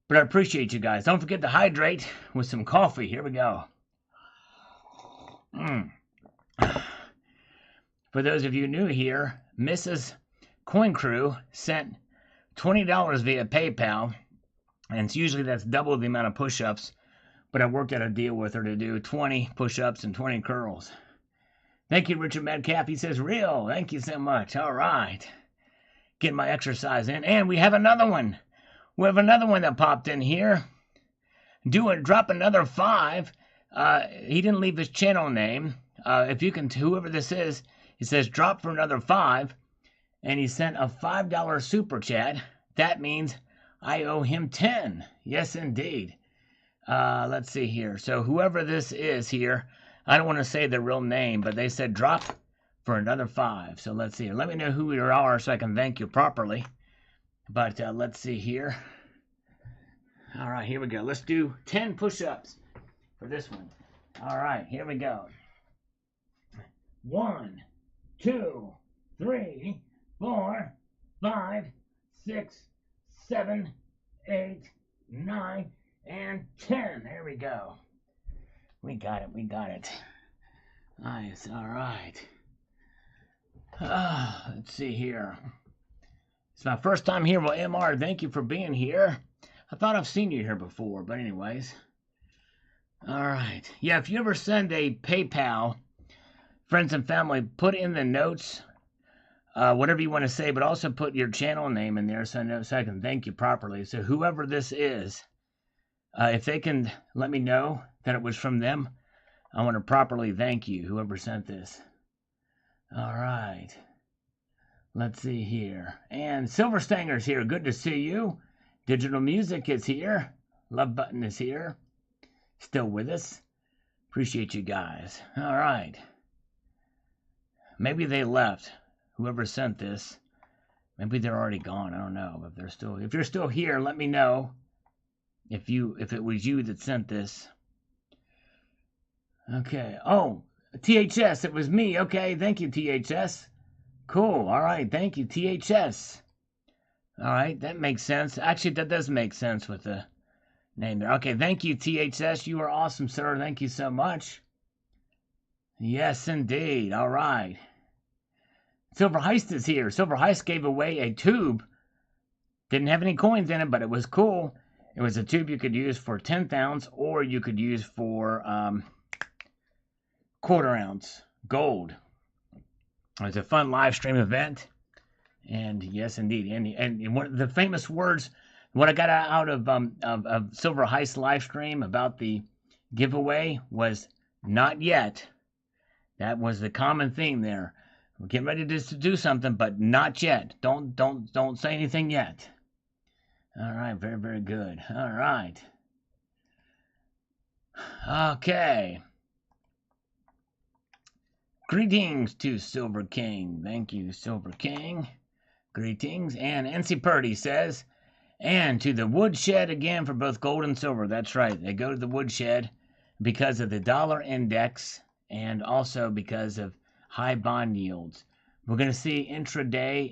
But I appreciate you guys. Don't forget to hydrate with some coffee. Here we go. For those of you new here, Mrs. Coin Crew sent $20 via PayPal, and it's usually that's double the amount of push-ups, but I worked out a deal with her to do 20 push-ups and 20 curls. Thank you, Richard Metcalf. He says, real. Thank you so much. All right. Getting my exercise in. And we have another one. We have another one that popped in here. Drop another 5. He didn't leave his channel name. If you can, whoever this is, it says drop for another 5. And he sent a $5 super chat. That means I owe him 10. Yes, indeed. Let's see here. So whoever this is here, I don't want to say their real name, but they said drop for another 5. So let's see here. Let me know who you are so I can thank you properly. But let's see here. All right, here we go. Let's do 10 push-ups for this one. All right, here we go. 1, 2, 3, 4, 5, 6, 7, 8, 9, and 10. There we go. We got it. We got it. Nice. All right. Let's see here. It's my first time here. Well, MR, thank you for being here. I thought I've seen you here before, but anyways. All right. Yeah, if you ever send a PayPal, friends and family, put in the notes whatever you want to say, but also put your channel name in there so I can thank you properly. So whoever this is, if they can let me know that it was from them, I want to properly thank you, whoever sent this. All right. Let's see here. And Silver Stanger's here. Good to see you. Digital Music is here. Love Button is here. Still with us. Appreciate you guys. All right. Maybe they left. Whoever sent this. Maybe they're already gone. I don't know. If you're still here, let me know. If it was you that sent this. Okay. Oh, THS. It was me. Okay. Thank you, THS. Cool. All right. Thank you, THS. All right. That makes sense. Actually, that does make sense with the name there. Okay. Thank you, THS. You are awesome, sir. Thank you so much. Yes, indeed. All right. Silver Heist is here. Silver Heist gave away a tube. Didn't have any coins in it, but it was cool. It was a tube you could use for 10th ounce, or you could use for quarter ounce gold. It was a fun live stream event, and yes, indeed, and one of the famous words, what I got out of Silver Heist live stream about the giveaway was "not yet." That was the common theme there. We're getting ready to do something, but not yet. Don't say anything yet. All right, very, very good. All right. Okay. Greetings to Silver King. Thank you, Silver King. Greetings. And NC Purdy says, and to the woodshed again for both gold and silver. That's right. They go to the woodshed because of the dollar index and also because of high bond yields. We're going to see intraday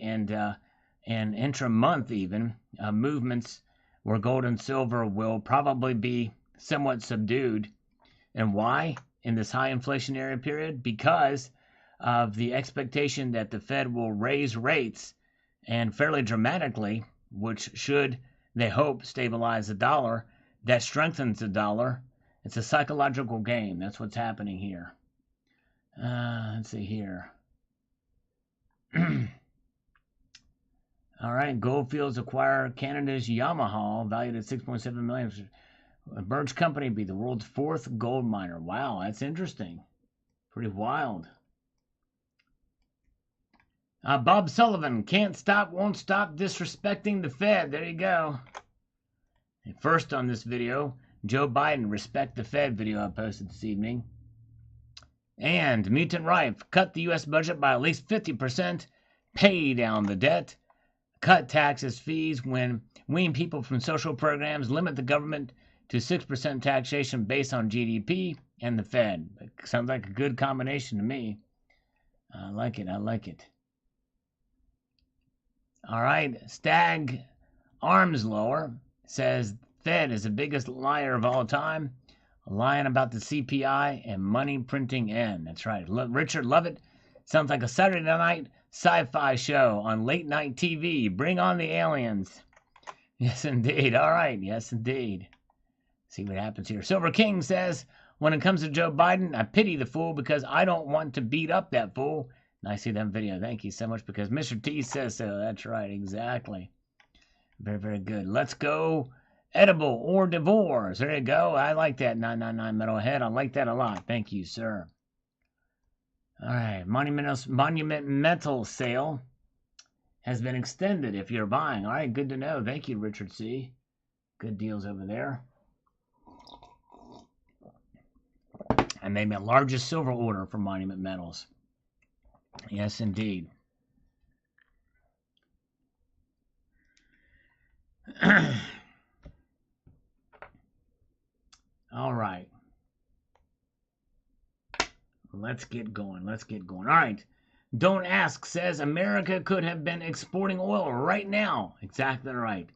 and intra-month even movements where gold and silver will probably be somewhat subdued. And why in this high inflationary period? Because of the expectation that the Fed will raise rates and fairly dramatically, which should, they hope, stabilize the dollar. That strengthens the dollar. It's a psychological game. That's what's happening here. Let's see here. All right, Goldfields acquire Canada's Yamaha, valued at $6.7 million. Merged company be the world's 4th gold miner. Wow, that's interesting. Pretty wild. Bob Sullivan, can't stop, won't stop disrespecting the Fed. There you go. And first on this video, Joe Biden, respect the Fed video I posted this evening. And Mutant Rife, cut the U.S. budget by at least 50%, pay down the debt, cut taxes, fees, wean people from social programs, limit the government to 6% taxation based on GDP and the Fed. Sounds like a good combination to me. I like it. I like it. All right. Stag Arms Lower says Fed is the biggest liar of all time, lying about the CPI and money printing end. That's right. Richard Lovett sounds like a Saturday night sci-fi show on late night TV. Bring on the aliens. Yes, indeed. All right. Yes, indeed. See what happens here. Silver King says, when it comes to Joe Biden, I pity the fool because I don't want to beat up that fool. And I see that video. Thank you so much because Mr. T says so. That's right. Exactly. Very, very good. Let's go. Edible or divorce. There you go. I like that 999 Metalhead. I like that a lot. Thank you, sir. All right. Monumental sale has been extended if you're buying. All right. Good to know. Thank you, Richard C. Good deals over there. I made my largest silver order for Monument Metals. Yes, indeed. All right. Let's get going. Let's get going. All right. Don't Ask says America could have been exporting oil right now. Exactly right.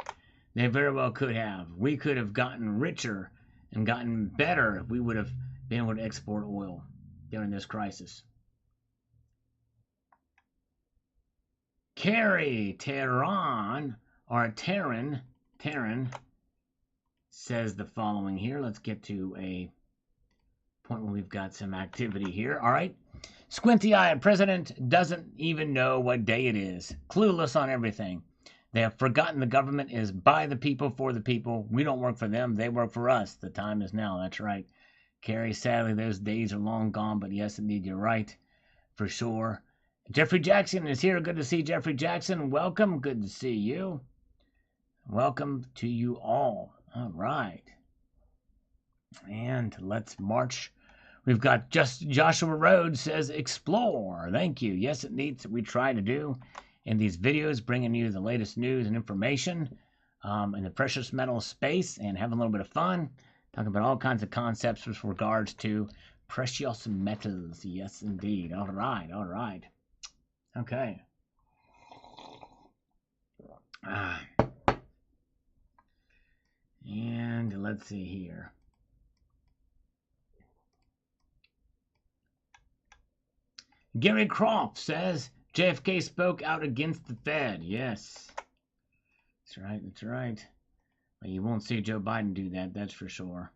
They very well could have. We could have gotten richer and gotten better if we would have been able to export oil during this crisis. Carrie Terran says the following here. Let's get to a point where we've got some activity here. All right. Squinty-eyed president doesn't even know what day it is. Clueless on everything. They have forgotten the government is by the people, for the people. We don't work for them. They work for us. The time is now. That's right. Carrie, sadly, those days are long gone. But yes, indeed, you're right. For sure. Jeffrey Jackson is here. Good to see Jeffrey Jackson. Welcome. Good to see you. Welcome to you all. All right. And let's march. We've got just Joshua Rhodes says explore. Thank you. Yes, it needs. We try to do in these videos, bringing you the latest news and information in the precious metal space and having a little bit of fun. Talking about all kinds of concepts with regards to precious metals. Yes, indeed. All right. All right. Okay. And let's see here. Gary Croft says JFK spoke out against the Fed. Yes. That's right. That's right. But you won't see Joe Biden do that. That's for sure.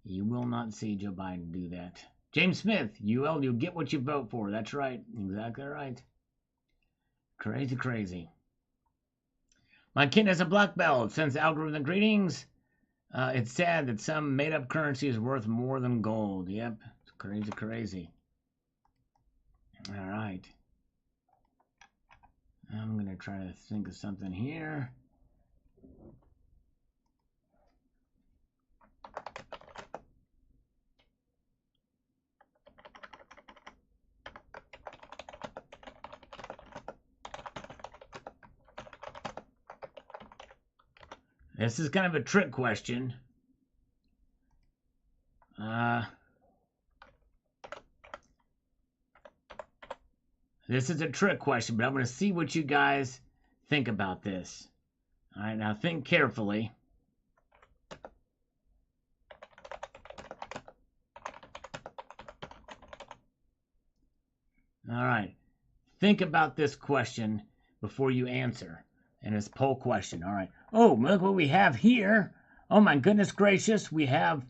You will not see Joe Biden do that. James Smith, you get what you vote for. That's right. Exactly right. Crazy, crazy. My kid has a black belt. Sends algorithm greetings. It's sad that some made-up currency is worth more than gold. Yep. It's crazy, crazy. All right. I'm going to try to think of something here. This is kind of a trick question. This is a trick question, but I'm going to see what you guys think about this. All right, now think carefully. All right, think about this question before you answer. And it's a poll question. All right. Oh, look what we have here. Oh, my goodness gracious. We have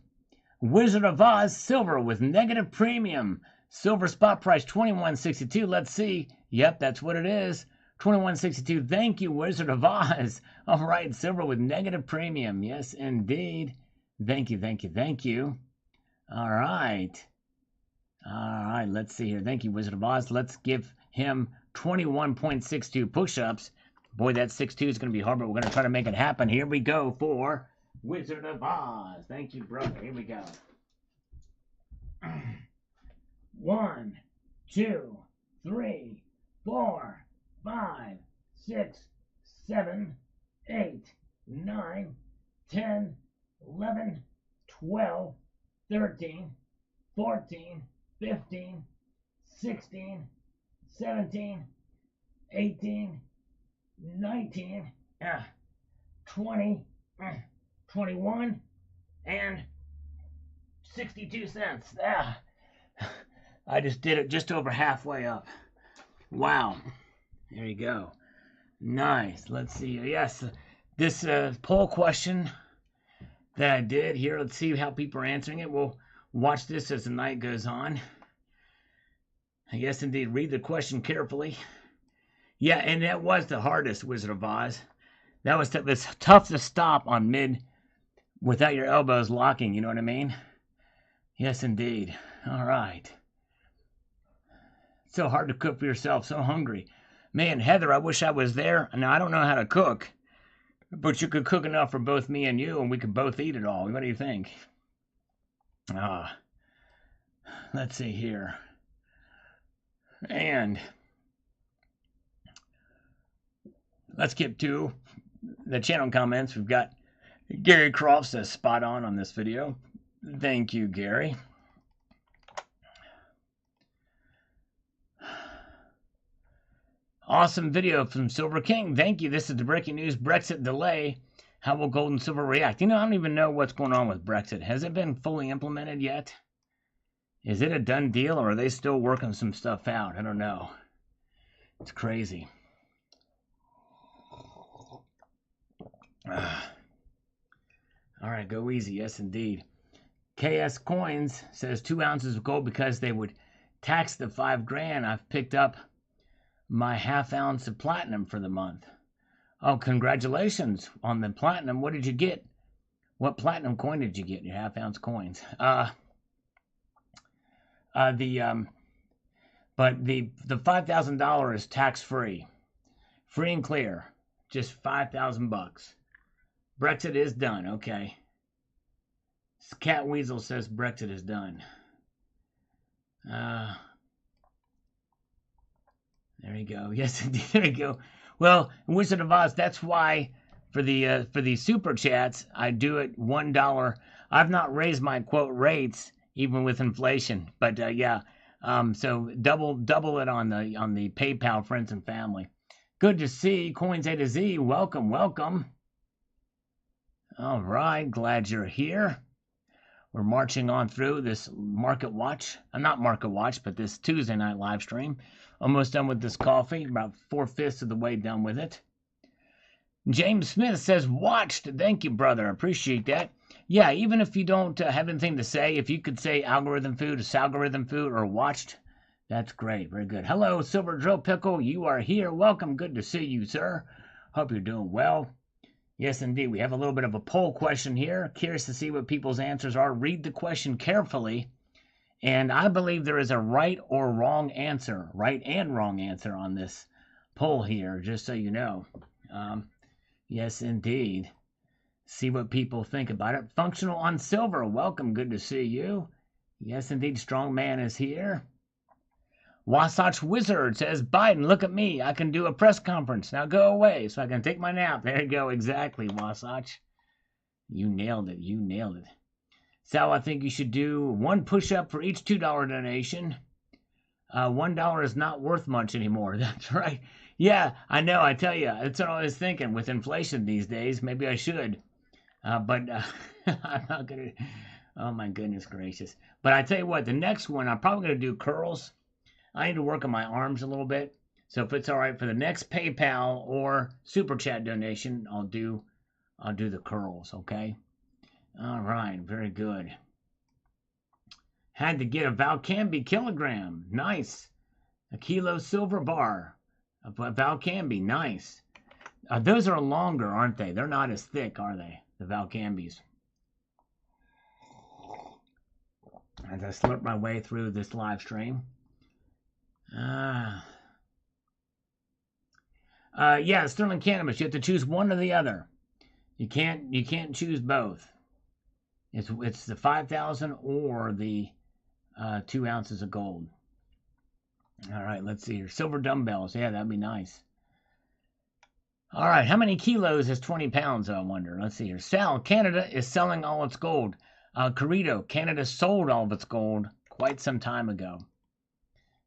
Wizard of Oz silver with negative premium. Silver spot price $21.62. Let's see. Yep, that's what it is. $21.62. Thank you, Wizard of Oz. All right, silver with negative premium. Yes, indeed. Thank you, thank you, thank you. All right. All right, let's see here. Thank you, Wizard of Oz. Let's give him 21.62 push-ups. Boy, that 6'2" is going to be hard, but we're going to try to make it happen. Here we go for Wizard of Oz. Thank you, brother. Here we go. 1, 2, 3, 4, 5, 6, 7, 8, 9, 10, 11, 12, 13, 14, 15, 16, 17, 18, 19, 20, 21, and 62 cents. I just did it just over halfway up. Wow. There you go. Nice. Let's see. Yes, this poll question that I did here. Let's see how people are answering it. We'll watch this as the night goes on. Yes, indeed. Read the question carefully. Yeah, and that was the hardest, Wizard of Oz. That was it's tough to stop on mid without your elbows locking. You know what I mean? Yes, indeed. All right. So hard to cook for yourself. So hungry. Man, Heather, I wish I was there. Now, I don't know how to cook, but you could cook enough for both me and you, and we could both eat it all. What do you think? Let's see here. And let's get to the channel comments. We've got Gary Croft says spot on this video. Thank you, Gary. Awesome video from Silver King. Thank you. This is the breaking news. Brexit delay. How will gold and silver react? You know, I don't even know what's going on with Brexit. Has it been fully implemented yet? Is it a done deal, or are they still working some stuff out? I don't know. It's crazy. All right, go easy. Yes, indeed. KS Coins says 2 ounces of gold because they would tax the $5,000. I've picked up my ½ ounce of platinum for the month. Oh, congratulations on the platinum. What did you get? What platinum coin did you get? Your ½ ounce coins. But the $5,000 is tax free, free and clear, just $5,000. Brexit is done. Okay. Cat Weasel says Brexit is done. There you go. Yes, indeed. There you go. Well, Wizard of Oz, that's why for the super chats, I do it $1. I've not raised my quote rates even with inflation, but yeah. So double it on the PayPal friends and family. Good to see Coins A to Z. Welcome, welcome. All right, glad you're here. We're marching on through this market watch. Not market watch, but this Tuesday night live stream. Almost done with this coffee. About 4/5 of the way done with it. James Smith says, watched. Thank you, brother. Appreciate that. Yeah, even if you don't have anything to say, if you could say algorithm food, salgorithm food, or watched, that's great. Very good. Hello, Silver Drill Pickle. You are here. Welcome. Good to see you, sir. Hope you're doing well. Yes, indeed. We have a little bit of a poll question here. Curious to see what people's answers are. Read the question carefully. And I believe there is a right or wrong answer, right and wrong answer on this poll here, just so you know. Yes, indeed. See what people think about it. Functional on Silver, welcome. Good to see you. Yes, indeed. Strong Man is here. Wasatch Wizard says, Biden, look at me. I can do a press conference. Now go away so I can take my nap. There you go. Exactly, Wasatch. You nailed it. You nailed it. Sal, I think you should do 1 push-up for each $2 donation. $1 is not worth much anymore. That's right. Yeah, I know. I tell you, that's what I was thinking. With inflation these days, maybe I should. But I'm not going to. Oh, my goodness gracious. But I tell you what, the next one, I'm probably going to do curls. I need to work on my arms a little bit. So if it's all right for the next PayPal or Super Chat donation, I'll do the curls, okay? All right, very good. Had to get a Valcambi kilogram. Nice. A kilo silver bar. A Valcambi. Nice. Those are longer, aren't they? They're not as thick, are they? The Valcambis. As I slurp my way through this live stream. Yeah, Sterling Cannabis. You have to choose one or the other. You can't choose both. It's the 5,000 or the 2 ounces of gold. All right, let's see here. Silver dumbbells. Yeah, that'd be nice. All right, how many kilos is 20 pounds, I wonder? Let's see here. Sal, Canada is selling all its gold. Corrido, Canada sold all of its gold quite some time ago.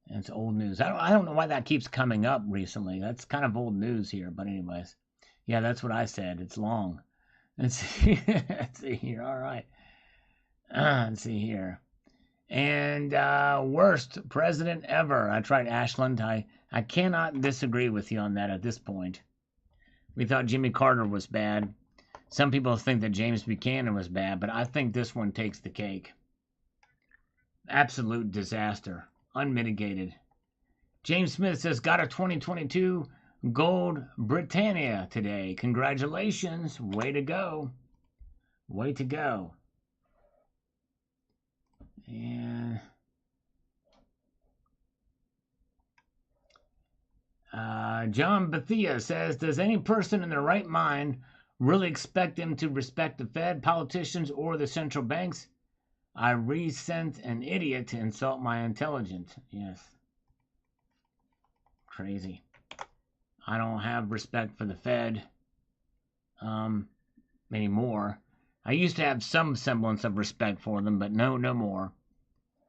It's old news. I don't know why that keeps coming up recently. That's kind of old news here, but anyways. Yeah, that's what I said. It's long. Let's see, let's see here. All right. Let's see here. And worst president ever. I tried Ashland. I cannot disagree with you on that at this point. We thought Jimmy Carter was bad. Some people think that James Buchanan was bad, but I think this one takes the cake. Absolute disaster. Unmitigated. James Smith says, got a 2022 Gold Britannia today. Congratulations. Way to go. Way to go. And John Bethia says, does any person in their right mind really expect them to respect the Fed, politicians, or the central banks? I resent an idiot to insult my intelligence. Yes. Crazy. I don't have respect for the Fed anymore. I used to have some semblance of respect for them, but no more.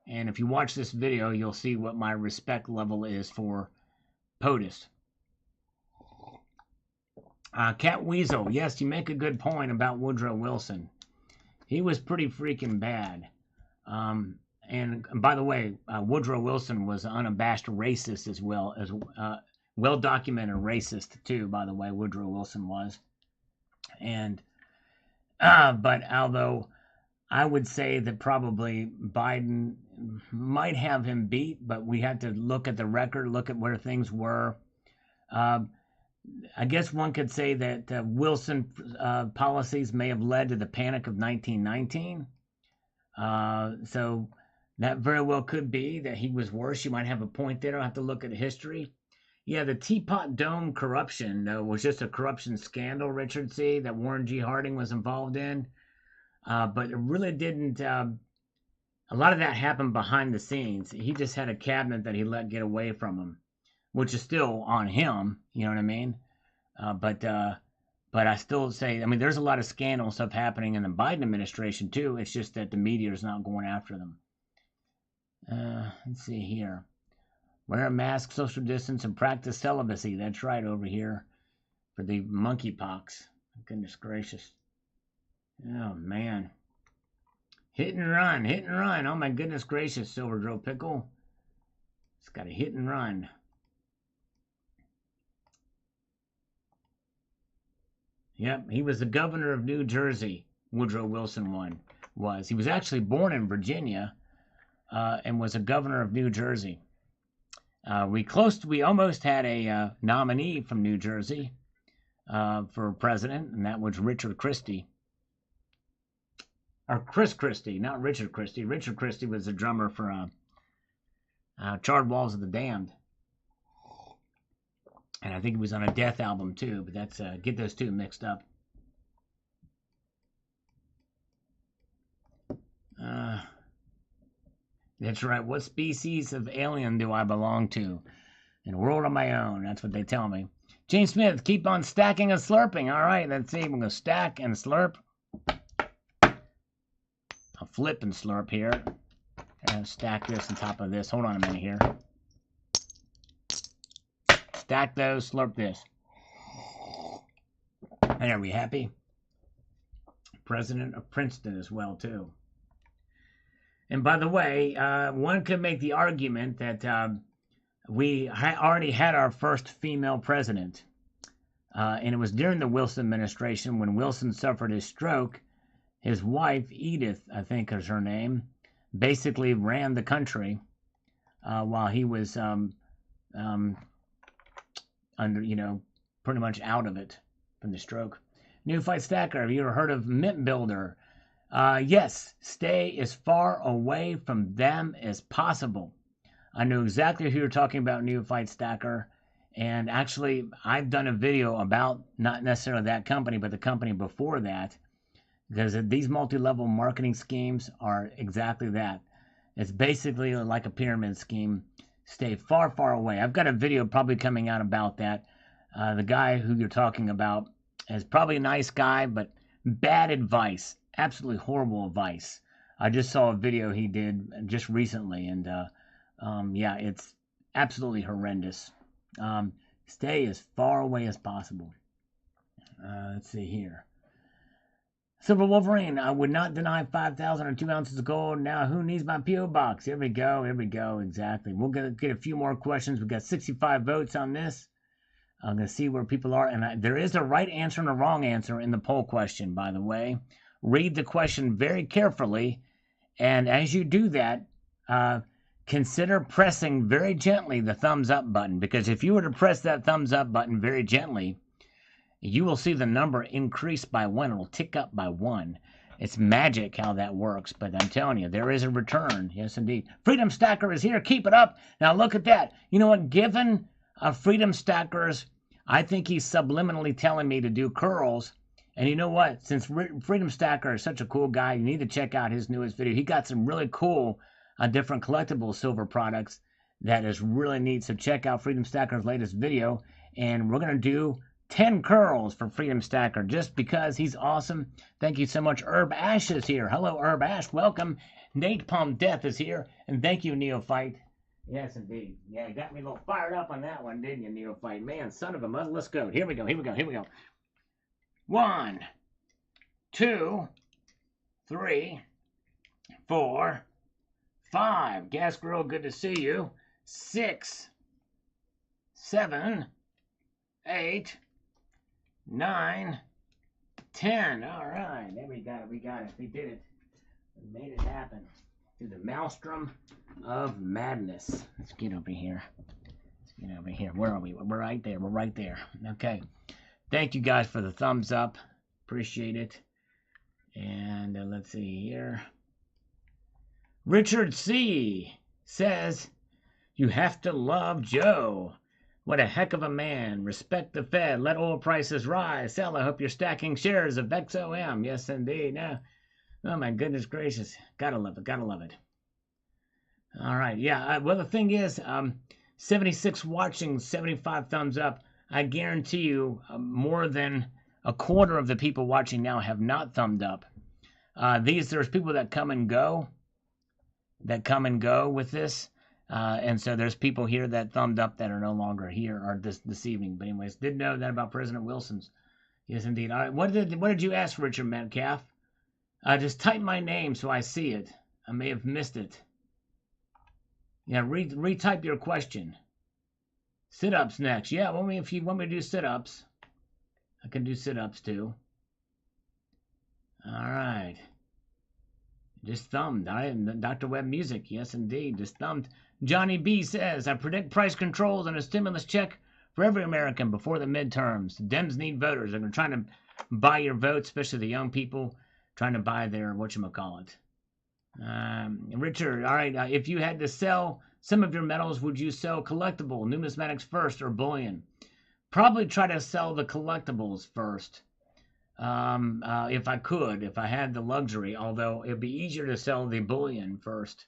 And if you watch this video, you'll see what my respect level is for POTUS. Cat Weasel, yes, you make a good point about Woodrow Wilson. He was pretty freaking bad. And by the way, Woodrow Wilson was an unabashed racist as well, as well-documented racist too, by the way, Woodrow Wilson was. And but although I would say that probably Biden might have him beat, but we had to look at the record, look at where things were. I guess one could say that Wilson policies may have led to the Panic of 1919. So that very well could be that he was worse. You might have a point there. I'll have to look at history. Yeah, the Teapot Dome corruption was just a corruption scandal, Richard C., that Warren G. Harding was involved in. But it really didn't. A lot of that happened behind the scenes. He just had a cabinet that he let get away from him, which is still on him. You know what I mean? But I still say, I mean, there's a lot of scandal stuff happening in the Biden administration too. It's just that the media is not going after them. Let's see here. Wear a mask, social distance, and practice celibacy. That's right over here for the monkeypox. Goodness gracious. Oh, man. Hit and run, hit and run. Oh, my goodness gracious, Silver Drill Pickle. It's got a hit and run. Yep, he was the governor of New Jersey, Woodrow Wilson was. He was actually born in Virginia and was a governor of New Jersey. We almost had a nominee from New Jersey for president, and that was Richard Christie. Or Chris Christie, not Richard Christie. Richard Christie was the drummer for Charred Walls of the Damned. And I think he was on a Death album too, but that's get those two mixed up. That's right. What species of alien do I belong to? In a world of my own. That's what they tell me. James Smith, keep on stacking and slurping. All right, let's see. We're going to stack and slurp. I'll flip and slurp here. And stack this on top of this. Hold on a minute here. Stack those, slurp this. And are we happy? President of Princeton as well, too. And by the way, one could make the argument that we already had our first female president. And it was during the Wilson administration when Wilson suffered his stroke. His wife, Edith, I think is her name, basically ran the country while he was under, pretty much out of it from the stroke. New Fight Stacker, have you ever heard of Mint Builder? Yes, stay as far away from them as possible. I knew exactly who you're talking about, New Fight Stacker. And actually, I've done a video about not necessarily that company, but the company before that. Because these multi-level marketing schemes are exactly that. It's basically like a pyramid scheme. Stay far, far away. I've got a video probably coming out about that. The guy who you're talking about is probably a nice guy, but bad advice. Absolutely horrible advice. I just saw a video he did just recently, and yeah, it's absolutely horrendous. Stay as far away as possible. Let's see here. Silver Wolverine, I would not deny 5,000 or 2 ounces of gold. Now, who needs my P.O. box? Here we go. Here we go. Exactly. We'll get a few more questions. We've got 65 votes on this. I'm going to see where people are. And there is a right answer and a wrong answer in the poll question, by the way. Read the question very carefully. And as you do that, consider pressing very gently the thumbs up button. Because if you were to press that thumbs up button very gently, you will see the number increase by 1. It will tick up by 1. It's magic how that works, but I'm telling you, there is a return. Yes, indeed. Freedom Stacker is here. Keep it up. Now, look at that. You know what? Given Freedom Stackers, I think he's subliminally telling me to do curls. And you know what? Since Freedom Stacker is such a cool guy, you need to check out his newest video. He got some really cool different collectible silver products that is really neat. So check out Freedom Stacker's latest video. And we're going to do 10 curls for Freedom Stacker just because he's awesome. Thank you so much. Herb Ash is here. Hello, Herb Ash. Welcome. Nate Palm Death is here. And thank you, Neophyte. Yes, indeed. Yeah, you got me a little fired up on that one, didn't you, Neophyte? Man, son of a mother. Let's go. Here we go. Here we go. Here we go. 1, 2, 3, 4, 5. Gas Grill, good to see you. 6, 7, 8, 9, 10. All right. There we got it. We got it. We did it. We made it happen. Through the maelstrom of madness. Let's get over here. Let's get over here. Where are we? We're right there. We're right there. Okay. Thank you guys for the thumbs up. Appreciate it. And let's see here. Richard C. says, you have to love Joe. What a heck of a man. Respect the Fed. Let oil prices rise. Sell. I hope you're stacking shares of XOM. Yes, indeed. Now, oh, my goodness gracious. Gotta love it. Gotta love it. All right. Yeah. Well, the thing is, 76 watching, 75 thumbs up. I guarantee you more than a quarter of the people watching now have not thumbed up. There's people that come and go with this. And so there's people here that thumbed up that are no longer here or this evening. But anyways, did know that about President Wilson's. Yes, indeed. All right. What did you ask, Richard Metcalf? Just type my name so I see it. I may have missed it. Yeah, retype your question. Sit-ups next. Yeah, if you want me to do sit-ups, I can do sit-ups too. All right. Just thumbed. I am Dr. Webb Music. Yes, indeed. Just thumbed. Johnny B says, I predict price controls and a stimulus check for every American before the midterms. The Dems need voters. They're trying to buy your vote, especially the young people trying to buy their whatchamacallit. Richard, all right. If you had to sell some of your metals, would you sell collectible, numismatics first, or bullion? Probably try to sell the collectibles first. If I could, if I had the luxury, although it'd be easier to sell the bullion first.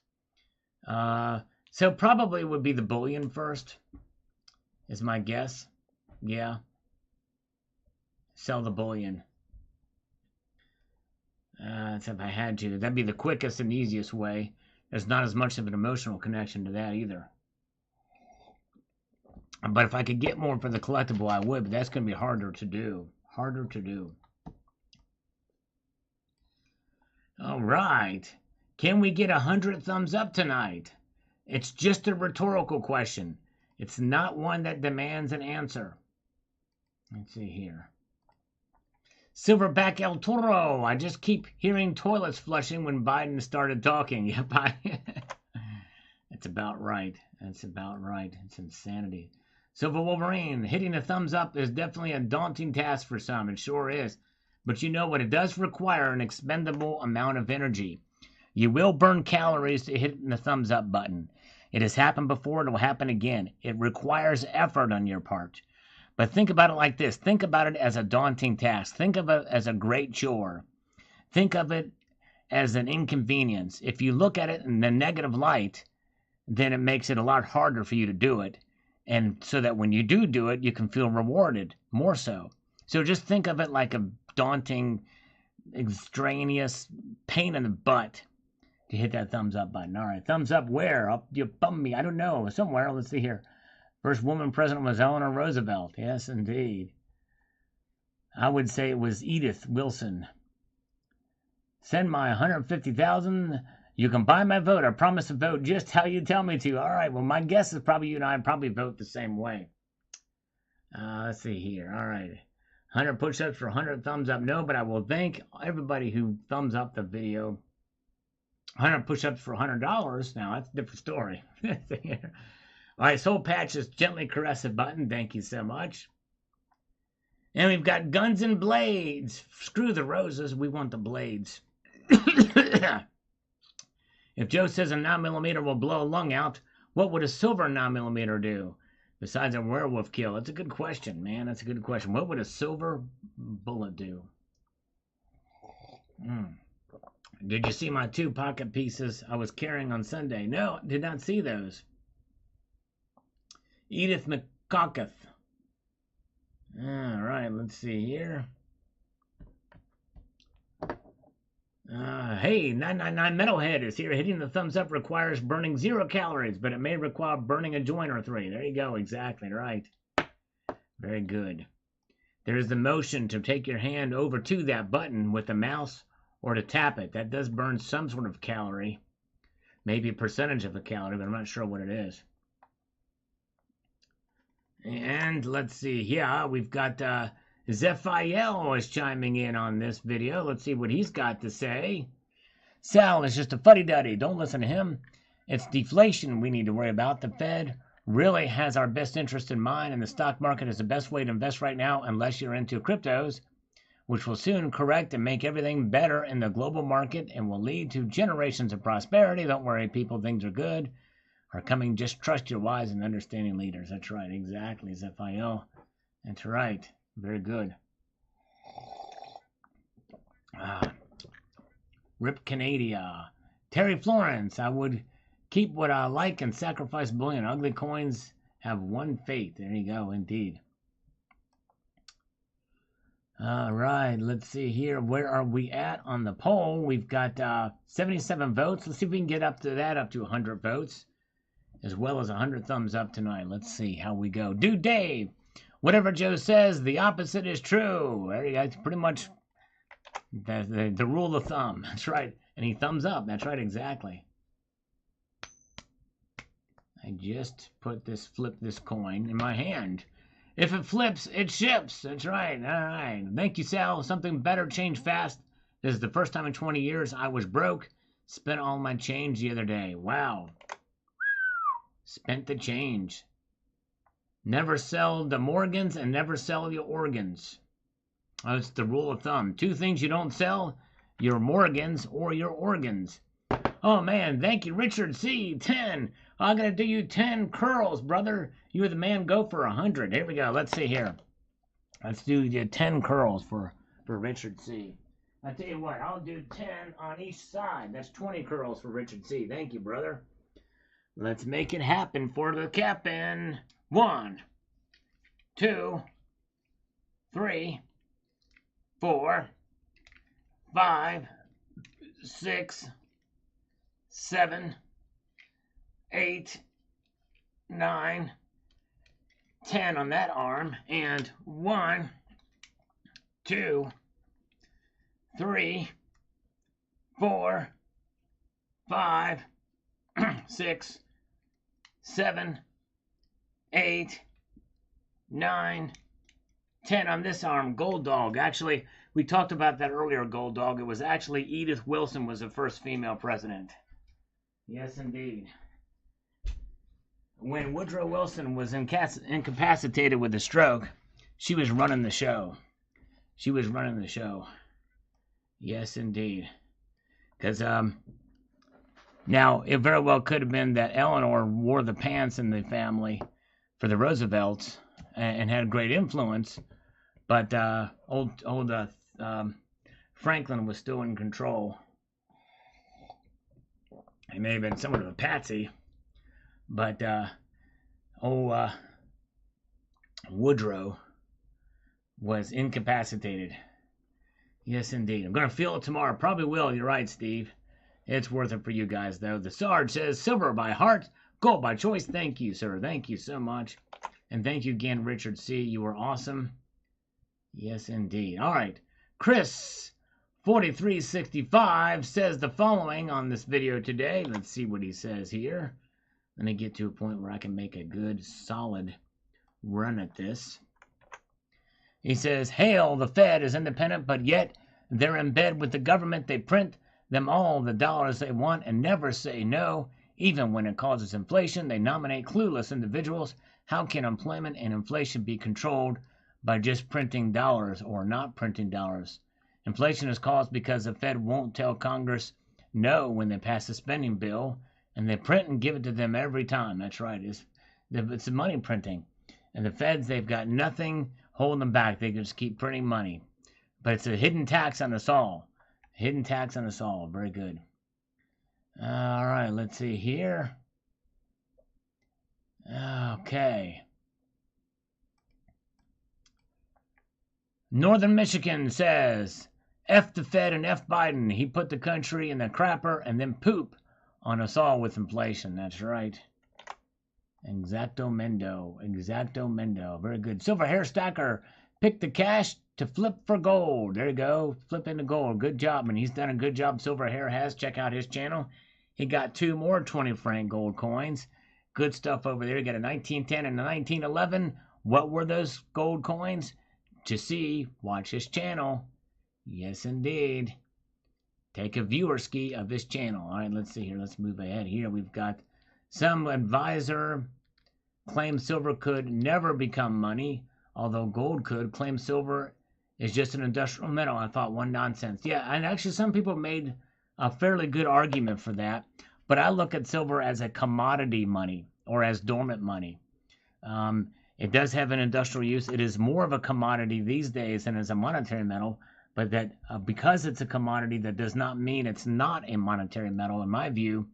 So probably would be the bullion first, is my guess. Yeah. Sell the bullion. So if I had to, that'd be the quickest and easiest way. There's not as much of an emotional connection to that either. But if I could get more for the collectible, I would, but that's going to be harder to do. Harder to do. All right. Can we get 100 thumbs up tonight? It's just a rhetorical question. It's not one that demands an answer. Let's see here. Silverback El Toro. I just keep hearing toilets flushing when Biden started talking. Yep, that's about right. That's about right. It's insanity. Silver Wolverine. Hitting the thumbs up is definitely a daunting task for some. It sure is. But you know what? It does require an expendable amount of energy. You will burn calories to hit the thumbs up button. It has happened before. It will happen again. It requires effort on your part. But think about it like this. Think about it as a daunting task. Think of it as a great chore. Think of it as an inconvenience. If you look at it in the negative light, then it makes it a lot harder for you to do it. And so that when you do it, you can feel rewarded more so. So just think of it like a daunting, extraneous pain in the butt to hit that thumbs up button. All right, thumbs up where? Up your bum me. I don't know. Somewhere. Let's see here. First woman president was Eleanor Roosevelt. Yes, indeed. I would say it was Edith Wilson. Send my 150,000. You can buy my vote. I promise to vote just how you tell me to. All right. Well, my guess is probably you and I probably vote the same way. Let's see here. All right. 100 push-ups for 100 thumbs up. No, but I will thank everybody who thumbs up the video. 100 push-ups for $100. Now, that's a different story. All right. Soul Patches gently caress a button. Thank you so much. And we've got Guns and Blades. Screw the roses. We want the blades. If Joe says a 9mm will blow a lung out, what would a silver 9mm do? Besides a werewolf kill? That's a good question, man. That's a good question. What would a silver bullet do? Did you see my 2 pocket pieces I was carrying on Sunday? No, did not see those. Edith McCaucus. All right, let's see here. Hey, 999 Metalhead is here. Hitting the thumbs up requires burning 0 calories, but it may require burning a joint or 3. There you go. Exactly right. Very good. There's the motion to take your hand over to that button with the mouse or to tap it. That does burn some sort of calorie. Maybe a percentage of a calorie, but I'm not sure what it is. And let's see. Yeah, we've got Zephiel is chiming in on this video. Let's see what he's got to say. Sal is just a fuddy-duddy. Don't listen to him. It's deflation we need to worry about. The Fed really has our best interest in mind, and the stock market is the best way to invest right now unless you're into cryptos, which will soon correct and make everything better in the global market and will lead to generations of prosperity. Don't worry, people. Things are good. Are coming. Just trust your wise and understanding leaders. That's right. Exactly, Zephiel. That's right. Very good. Rip Canada. Terry Florence. I would keep what I like and sacrifice bullion. Ugly coins have one fate. There you go. Indeed. All right. Let's see here. Where are we at on the poll? We've got 77 votes. Let's see if we can get up to 100 votes. As well as 100 thumbs up tonight. Let's see how we go. Dude Dave. Whatever Joe says, the opposite is true. There you go. It's pretty much the rule of thumb. That's right. And he thumbs up. That's right, exactly. I just flip this coin in my hand. If it flips, it ships. That's right. All right. Thank you, Sal. Something better changed fast. This is the first time in 20 years I was broke. Spent all my change the other day. Wow. Spent the change. Never sell the Morgans and never sell your organs. That's the rule of thumb. 2 things you don't sell, your Morgans or your organs. Oh, man, thank you, Richard C. 10. I'm going to do you 10 curls, brother. You're the man. Go for 100. Here we go. Let's see here. Let's do you 10 curls for Richard C. I tell you what, I'll do 10 on each side. That's 20 curls for Richard C. Thank you, brother. Let's make it happen for the captain. 1, 2, 3, 4, 5, 6, 7, 8, 9, 10 on that arm, and 1, 2, 3, 4, 5, 6, 7, 8, 9, 10 on this arm. Gold Dog. Actually, we talked about that earlier, Gold Dog. It was actually Edith Wilson was the first female president. Yes, indeed. When Woodrow Wilson was incapacitated with a stroke, she was running the show. She was running the show. Yes, indeed. Because, now, it very well could have been that Eleanor wore the pants in the family for the Roosevelts and had great influence, but old Franklin was still in control. He may have been somewhat of a patsy, but Woodrow was incapacitated. Yes, indeed. I'm going to feel it tomorrow. Probably will. You're right, Steve. It's worth it for you guys, though. The Sarge says, silver by heart, gold by choice. Thank you, sir. Thank you so much. And thank you again, Richard C. You were awesome. Yes, indeed. All right. Chris, 4365, says the following on this video today. Let's see what he says here. Let me get to a point where I can make a good, solid run at this. He says, hail, the Fed is independent, but yet they're in bed with the government. They print them all the dollars they want and never say no. Even when it causes inflation, they nominate clueless individuals. How can employment and inflation be controlled by just printing dollars or not printing dollars? Inflation is caused because the Fed won't tell Congress no when they pass a spending bill, and they print and give it to them every time. That's right. It's the money printing. And the Feds, they've got nothing holding them back. They can just keep printing money. But it's a hidden tax on us all. Hidden tax on us all. Very good. All right, let's see here. Okay. Northern Michigan says, F the Fed and F Biden. He put the country in the crapper and then poop on us all with inflation. That's right. Exacto mendo. Very good. Silver Hair Stacker, pick the cash to flip for gold. There you go. Flip into gold. Good job, man. He's done a good job. Silver Hair has. Check out his channel. He got 2 more 20 franc gold coins. Good stuff over there. He got a 1910 and a 1911. What were those gold coins? To see, watch his channel. Yes, indeed. Take a viewer ski of his channel. All right, let's see here. Let's move ahead here. We've got some advisor claims silver could never become money, although gold could. Claim silver is just an industrial metal. I thought, one nonsense. Yeah, and actually some people made a fairly good argument for that, but I look at silver as a commodity money or as dormant money. It does have an industrial use. It is more of a commodity these days than as a monetary metal, but that because it's a commodity, that does not mean it's not a monetary metal, in my view.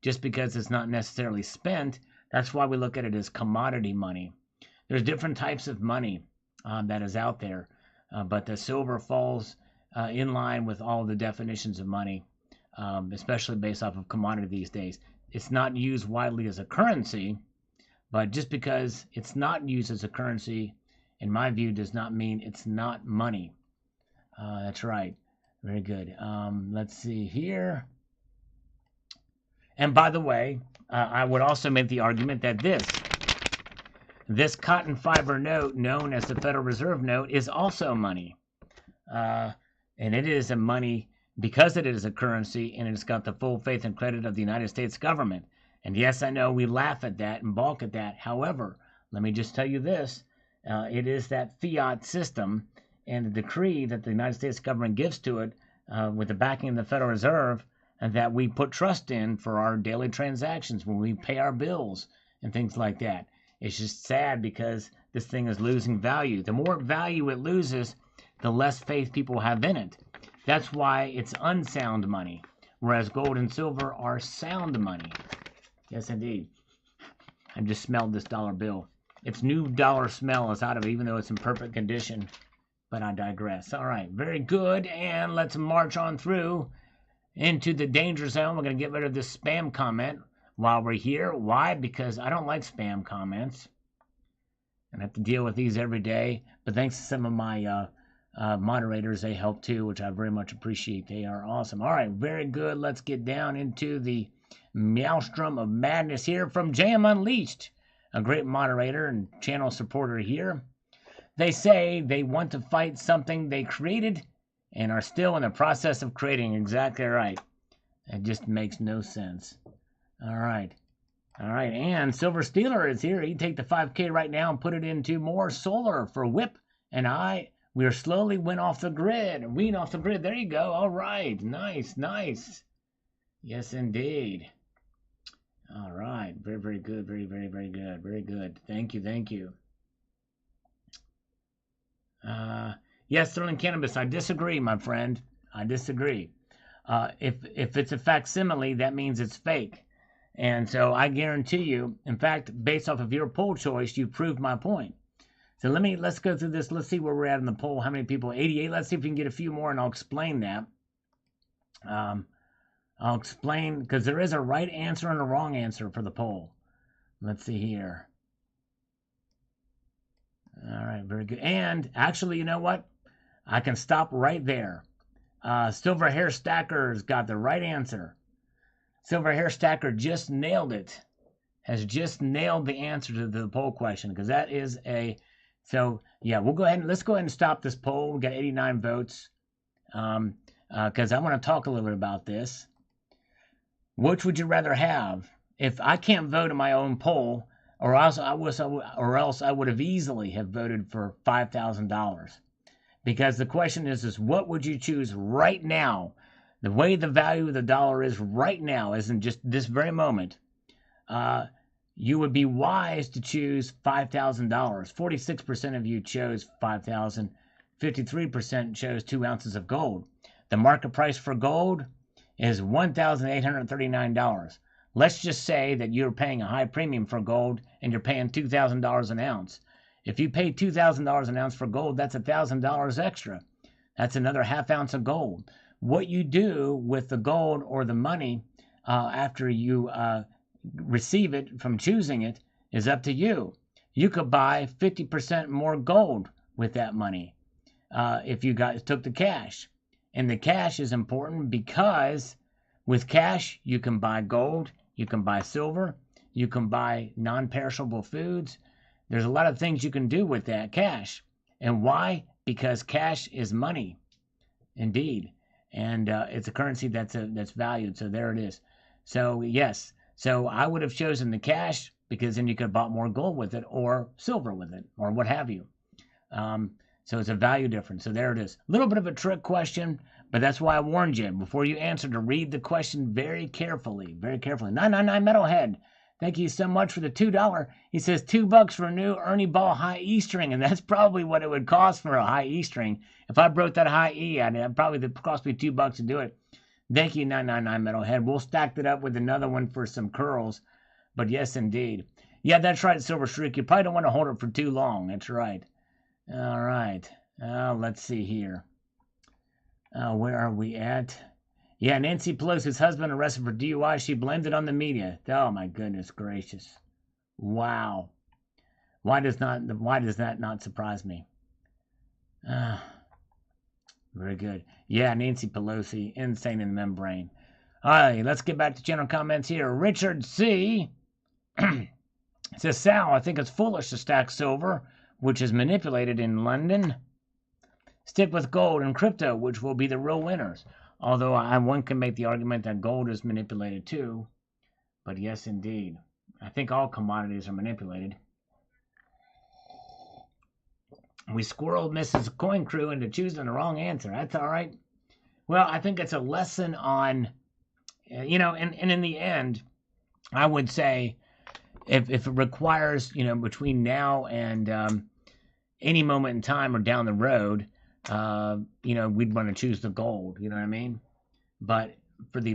Just because it's not necessarily spent, that's why we look at it as commodity money. There's different types of money that is out there, but the silver falls in line with all the definitions of money, especially based off of commodity these days. It's not used widely as a currency, but just because it's not used as a currency, in my view, does not mean it's not money. That's right. Very good. Let's see here. And by the way, I would also make the argument that this cotton fiber note, known as the Federal Reserve note, is also money. And it is a money because it is a currency and it's got the full faith and credit of the United States government. And yes, I know we laugh at that and balk at that. However, let me just tell you this. It is that fiat system and the decree that the United States government gives to it with the backing of the Federal Reserve and that we put trust in for our daily transactions when we pay our bills and things like that. It's just sad because this thing is losing value. The more value it loses, the less faith people have in it. That's why it's unsound money, whereas gold and silver are sound money. Yes, indeed. I just smelled this dollar bill. Its new dollar smell is out of it, even though it's in perfect condition. But I digress. All right, very good. And let's march on through into the danger zone. We're going to get rid of this spam comment while we're here. Why? Because I don't like spam comments. And I have to deal with these every day. But thanks to some of my moderators, they help too, which I very much appreciate. They are awesome. All right, very good. Let's get down into the maelstrom of madness here from JM Unleashed, a great moderator and channel supporter here. They say they want to fight something they created and are still in the process of creating. Exactly right. It just makes no sense. All right. And Silver Stealer is here. He'd take the 5K right now and put it into more solar for Whip and I. We are slowly wean off the grid. There you go. All right. Nice. Yes, indeed. All right. Very good. Very good. Thank you. Yes, Sterling Cannabis. I disagree, my friend. I disagree. If it's a facsimile, that means it's fake. And so I guarantee you, in fact, based off of your poll choice, you proved my point. So let's go through this. Let's see where we're at in the poll. How many people? 88. Let's see if we can get a few more, and I'll explain that. I'll explain, because there is a right answer and a wrong answer for the poll. Let's see here. All right, very good. And actually, you know what? I can stop right there. Silver Hair Stacker's got the right answer. Silver Hair Stacker just nailed it. Has just nailed the answer to the poll question, because that is a... So, yeah, we'll go ahead and... Let's go ahead and stop this poll. We got 89 votes. Because I want to talk a little bit about this. Which would you rather have? If I can't vote in my own poll, or else I would have easily have voted for $5,000. Because the question is what would you choose right now? The way the value of the dollar is right now, isn't just this very moment. You would be wise to choose $5,000. 46% of you chose $5,000. 53% chose 2 ounces of gold. The market price for gold is $1,839. Let's just say that you're paying a high premium for gold and you're paying $2,000 an ounce. If you pay $2,000 an ounce for gold, that's $1,000 extra. That's another half ounce of gold. What you do with the gold or the money after you receive it from choosing it is up to you. You could buy 50% more gold with that money if you guys took the cash. And the cash is important because with cash, you can buy gold, you can buy silver, you can buy non-perishable foods. There's a lot of things you can do with that cash. And why? Because cash is money, indeed. And it's a currency that's valued, so there it is. So, yes. So I would have chosen the cash because then you could have bought more gold with it or silver with it or what have you. So it's a value difference. So there it is. A little bit of a trick question, but that's why I warned you before you answer to read the question very carefully. Very carefully. 999 Metalhead. Thank you so much for the $2. He says $2 for a new Ernie Ball high E string, and that's probably what it would cost for a high E string. If I broke that high E, it'd probably cost me $2 to do it. Thank you, 999 Metalhead. We'll stack it up with another one for some curls. But yes, indeed. Yeah, that's right, Silver Streak. You probably don't want to hold it for too long. That's right. All right. Let's see here. Where are we at? Yeah, Nancy Pelosi's husband arrested for DUI. She blamed it on the media. Oh my goodness gracious! Wow. Why does that not surprise me? Very good. Yeah, Nancy Pelosi, insane in the membrane. All right, let's get back to general comments here. Richard C. says, Sal, I think it's foolish to stack silver, which is manipulated in London. Stick with gold and crypto, which will be the real winners. Although one can make the argument that gold is manipulated too. But yes, indeed. I think all commodities are manipulated. We squirreled Mrs. Coin Crew into choosing the wrong answer. That's all right. Well, I think it's a lesson on, and in the end, I would say if it requires, between now and any moment in time or down the road, we'd want to choose the gold, you know what I mean? But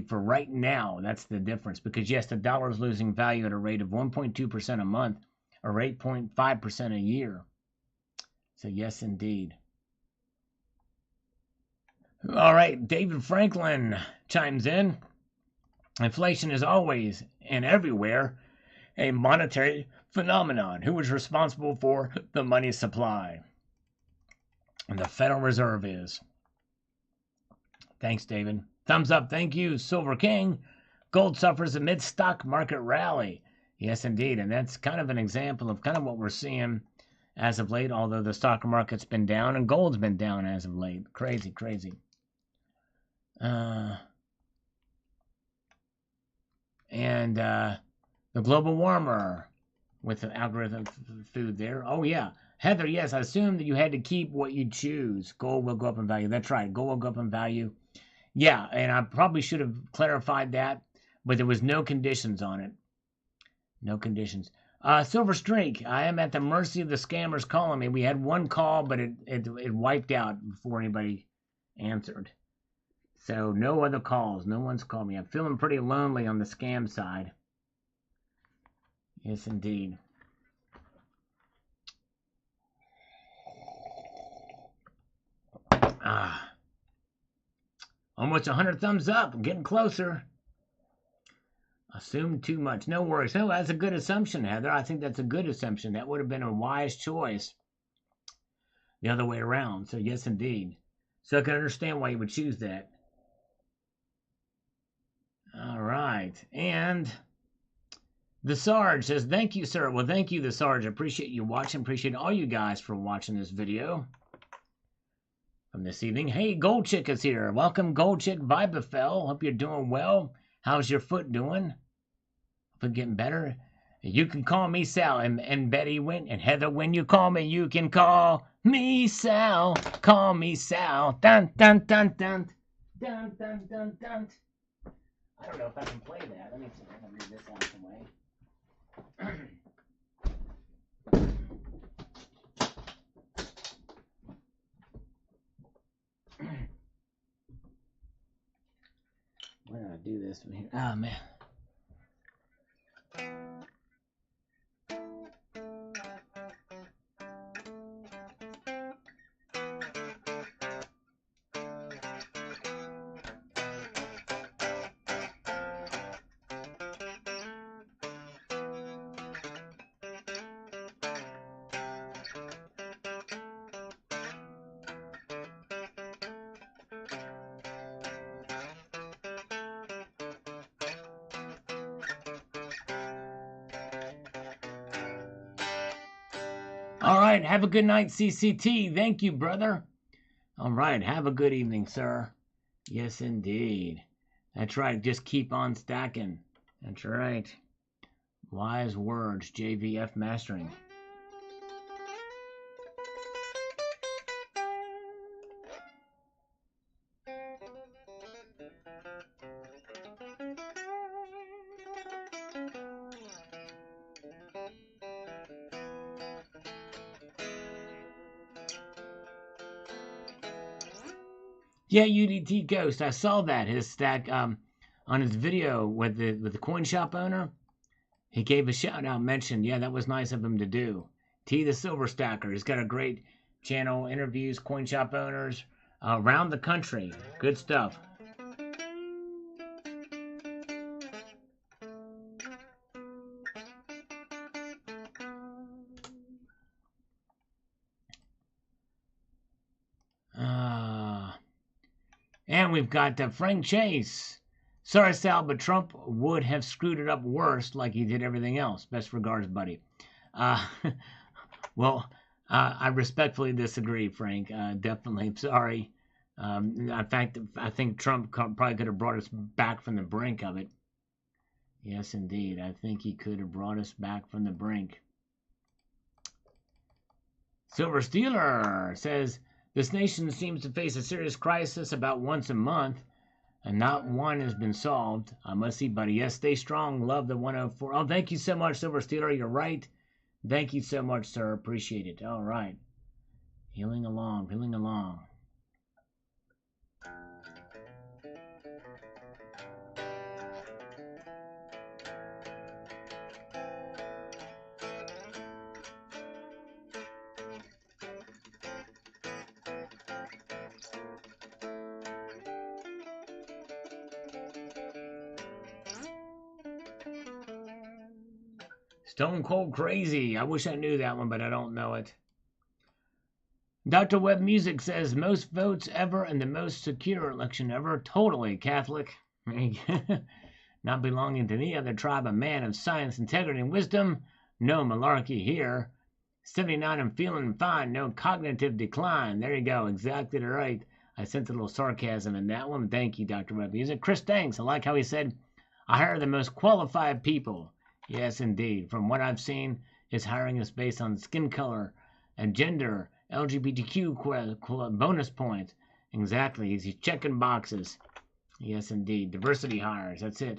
for right now, that's the difference. Because yes, the dollar is losing value at a rate of 1.2% a month or 8.5% a year. So yes, indeed. All right, David Franklin chimes in. Inflation is always and everywhere a monetary phenomenon. Who is responsible for the money supply? And the Federal Reserve is. Thanks, David. Thumbs up. Thank you, Silver King. Gold suffers amid stock market rally. Yes, indeed. And that's kind of an example of kind of what we're seeing as of late, although the stock market's been down and gold's been down as of late. Crazy, crazy. And the global warmer with the algorithm food there. Oh, yeah. Heather, yes, I assume that you had to keep what you choose. Gold will go up in value. That's right. Gold will go up in value. Yeah, and I probably should have clarified that, but there was no conditions on it. No conditions. Silver Streak, I am at the mercy of the scammers calling me. We had one call, but it wiped out before anybody answered. So no other calls. No one's called me. I'm feeling pretty lonely on the scam side. Yes, indeed. Almost 100 thumbs up. Getting closer. Assume too much. No worries. No, that's a good assumption, Heather. I think that's a good assumption. That would have been a wise choice. The other way around. So, yes, indeed. So, I can understand why you would choose that. All right. And the Sarge says, thank you, sir. Well, thank you, the Sarge. I appreciate you watching. Appreciate all you guys for watching this video from this evening. Hey, Gold Chick is here. Welcome, Gold Chick Vibafel. Hope you're doing well. How's your foot doing? Hope getting better. You can call me Sal. And Betty, and Heather, when you call me, you can call me Sal. Call me Sal. Dun, dun, dun, dun. Dun, dun, dun, dun. I don't know if I can play that. Let me see. I'm going to move this out of the way. Where do I do this from here? Oh, man. All right, have a good night, CCT. Thank you, brother. All right, have a good evening, sir. Yes, indeed. That's right, just keep on stacking. That's right. Wise words, JVF Mastering. Yeah, UDT Ghost. I saw that his stack on his video with the coin shop owner. He gave a shout out, mentioned, yeah, that was nice of him to do. T the Silver Stacker. He's got a great channel, interviews coin shop owners around the country. Good stuff. And we've got Frank Chase. Sorry, Sal, but Trump would have screwed it up worse like he did everything else. Best regards, buddy. Well, I respectfully disagree, Frank. Definitely. Sorry. In fact, I think Trump probably could have brought us back from the brink of it. Yes, indeed. I think he could have brought us back from the brink. Silver Steeler says, this nation seems to face a serious crisis about once a month, and not one has been solved. I must see, buddy. Yes, stay strong. Love the 104. Oh, thank you so much, Silver Steeler. You're right. Thank you so much, sir. Appreciate it. All right. Healing along, healing along. Stone Cold Crazy. I wish I knew that one, but I don't know it. Dr. Webb Music says, most votes ever and the most secure election ever. Totally Catholic. Not belonging to any other tribe, a man of science, integrity, and wisdom. No malarkey here. 79, I'm feeling fine. No cognitive decline. There you go. Exactly right. I sense a little sarcasm in that one. Thank you, Dr. Webb Music. Chris, thanks. I like how he said, I hire the most qualified people. Yes, indeed. From what I've seen, his hiring is based on skin color and gender, LGBTQ bonus points. Exactly. He's checking boxes. Yes, indeed. Diversity hires. That's it.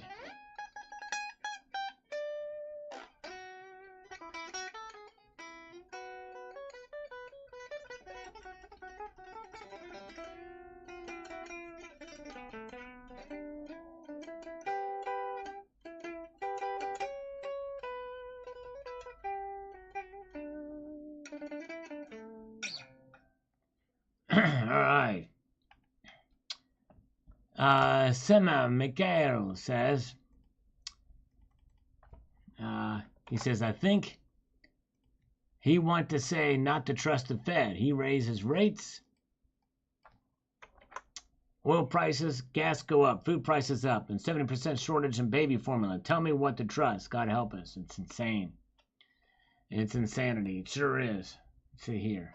All right. Sema Mikhail says, he says, I think he want to say not to trust the Fed. He raises rates. Oil prices, gas go up, food prices up, and 70% shortage in baby formula. Tell me what to trust. God help us. It's insane. It's insanity. It sure is. Let's see here.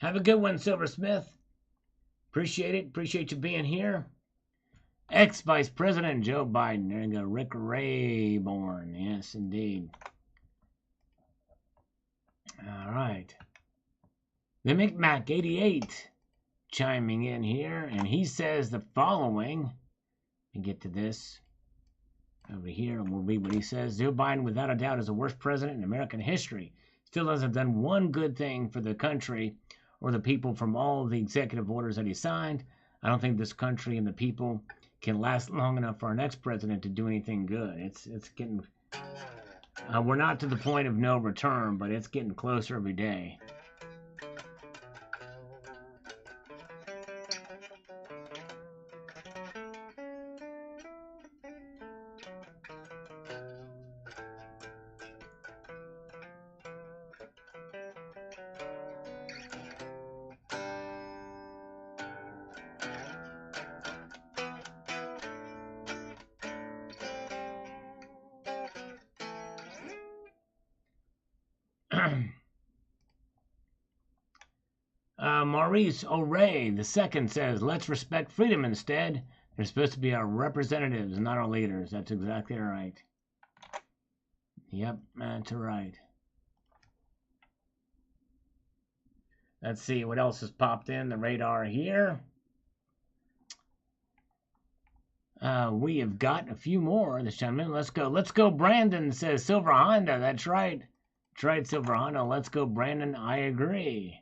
Have a good one, Silversmith. Appreciate it. Appreciate you being here. Ex-Vice President Joe Biden. There you go. Rick Rayborn. Yes, indeed. All right. The Micmac 88 chiming in here, and he says the following. Let me get to this over here, and we'll read what he says. Joe Biden, without a doubt, is the worst president in American history. Still hasn't done one good thing for the country or the people from all of the executive orders that he signed. I don't think this country and the people can last long enough for our next president to do anything good. It's getting... we're not to the point of no return, but it's getting closer every day. Maurice O'Ray II says, let's respect freedom instead. They're supposed to be our representatives, not our leaders. That's exactly right. Yep, that's right. Let's see what else has popped in the radar here. We have got a few more this gentleman. Let's go. Let's go, Brandon says Silver Honda. That's right. That's right, Silver Honda. Let's go, Brandon. I agree.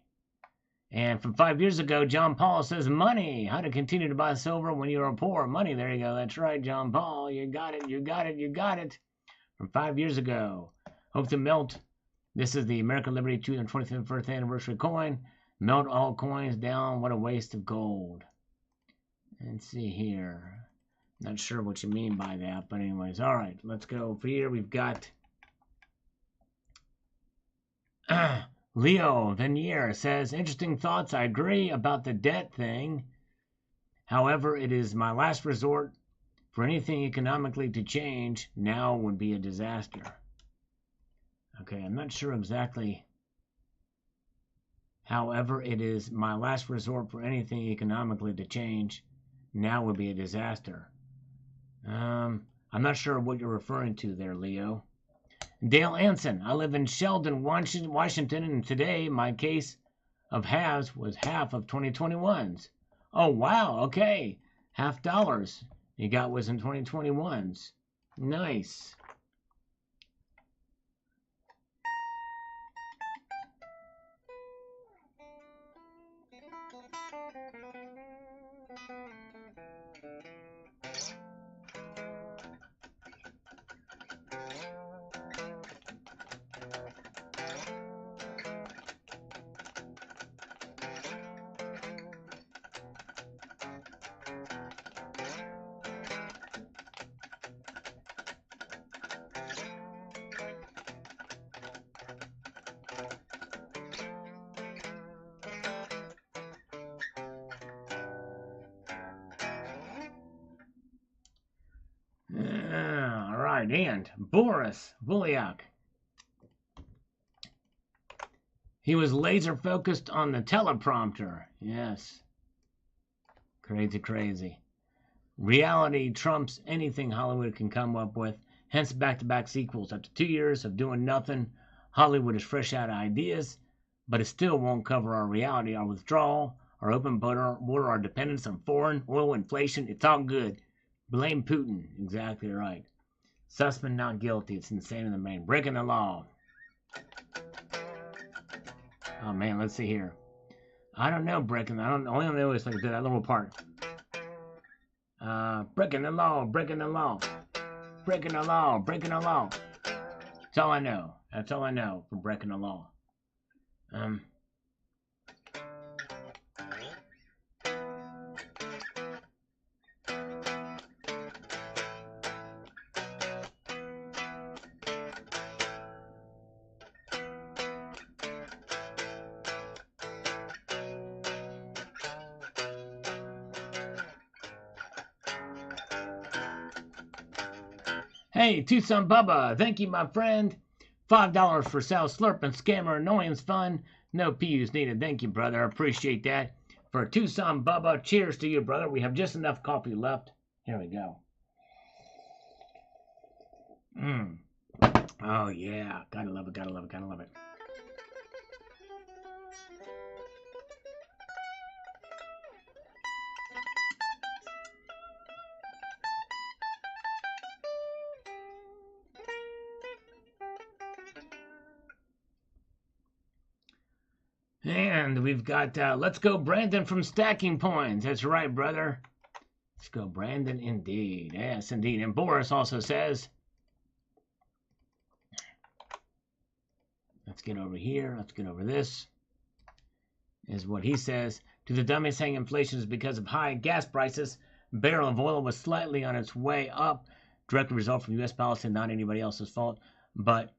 And from 5 years ago, John Paul says money. How to continue to buy silver when you are poor. Money. There you go. That's right, John Paul. You got it. You got it. You got it. From 5 years ago. Hope to melt. This is the American Liberty 225th anniversary coin. Melt all coins down. What a waste of gold. Let's see here. Not sure what you mean by that, but anyways. All right. Let's go over here. We've got... Leo Venier says, interesting thoughts. I agree about the debt thing. However, it is my last resort. For anything economically to change, now would be a disaster. Okay, I'm not sure exactly. However, it is my last resort for anything economically to change, now would be a disaster. I'm not sure what you're referring to there, Leo. Dale Anson, I live in Sheldon, Washington, and today my case of halves was half of 2021's. Oh, wow, okay. $50 you got was in 2021's. Nice. All right, and Boris Vuliak. He was laser focused on the teleprompter. Yes. Crazy, crazy. Reality trumps anything Hollywood can come up with. Hence back-to-back sequels. After 2 years of doing nothing, Hollywood is fresh out of ideas, but it still won't cover our reality, our withdrawal, our open border, our dependence on foreign oil, inflation. It's all good. Blame Putin. Exactly right. Sussman not guilty. It's insane in the main. Breaking the law. Oh man, let's see here. I don't know, breaking. I don't. All I know is like that little part. Breaking the law, breaking the law, breaking the law, breaking the law. That's all I know. That's all I know for breaking the law. Hey, Tucson Bubba, thank you, my friend. $5 for Sal Slurping Scammer Annoyance Fun. No PUs needed. Thank you, brother. I appreciate that. For Tucson Bubba, cheers to you, brother. We have just enough coffee left. Here we go. Oh, yeah. Gotta love it, gotta love it, gotta love it. And we've got Let's Go Brandon from Stacking Points. That's right, brother. Let's go, Brandon, indeed. Yes, indeed. And Boris also says, let's get over here. Let's get over this. Is what he says. To the dummies saying inflation is because of high gas prices. A barrel of oil was slightly on its way up. Direct result from U.S. policy, not anybody else's fault. But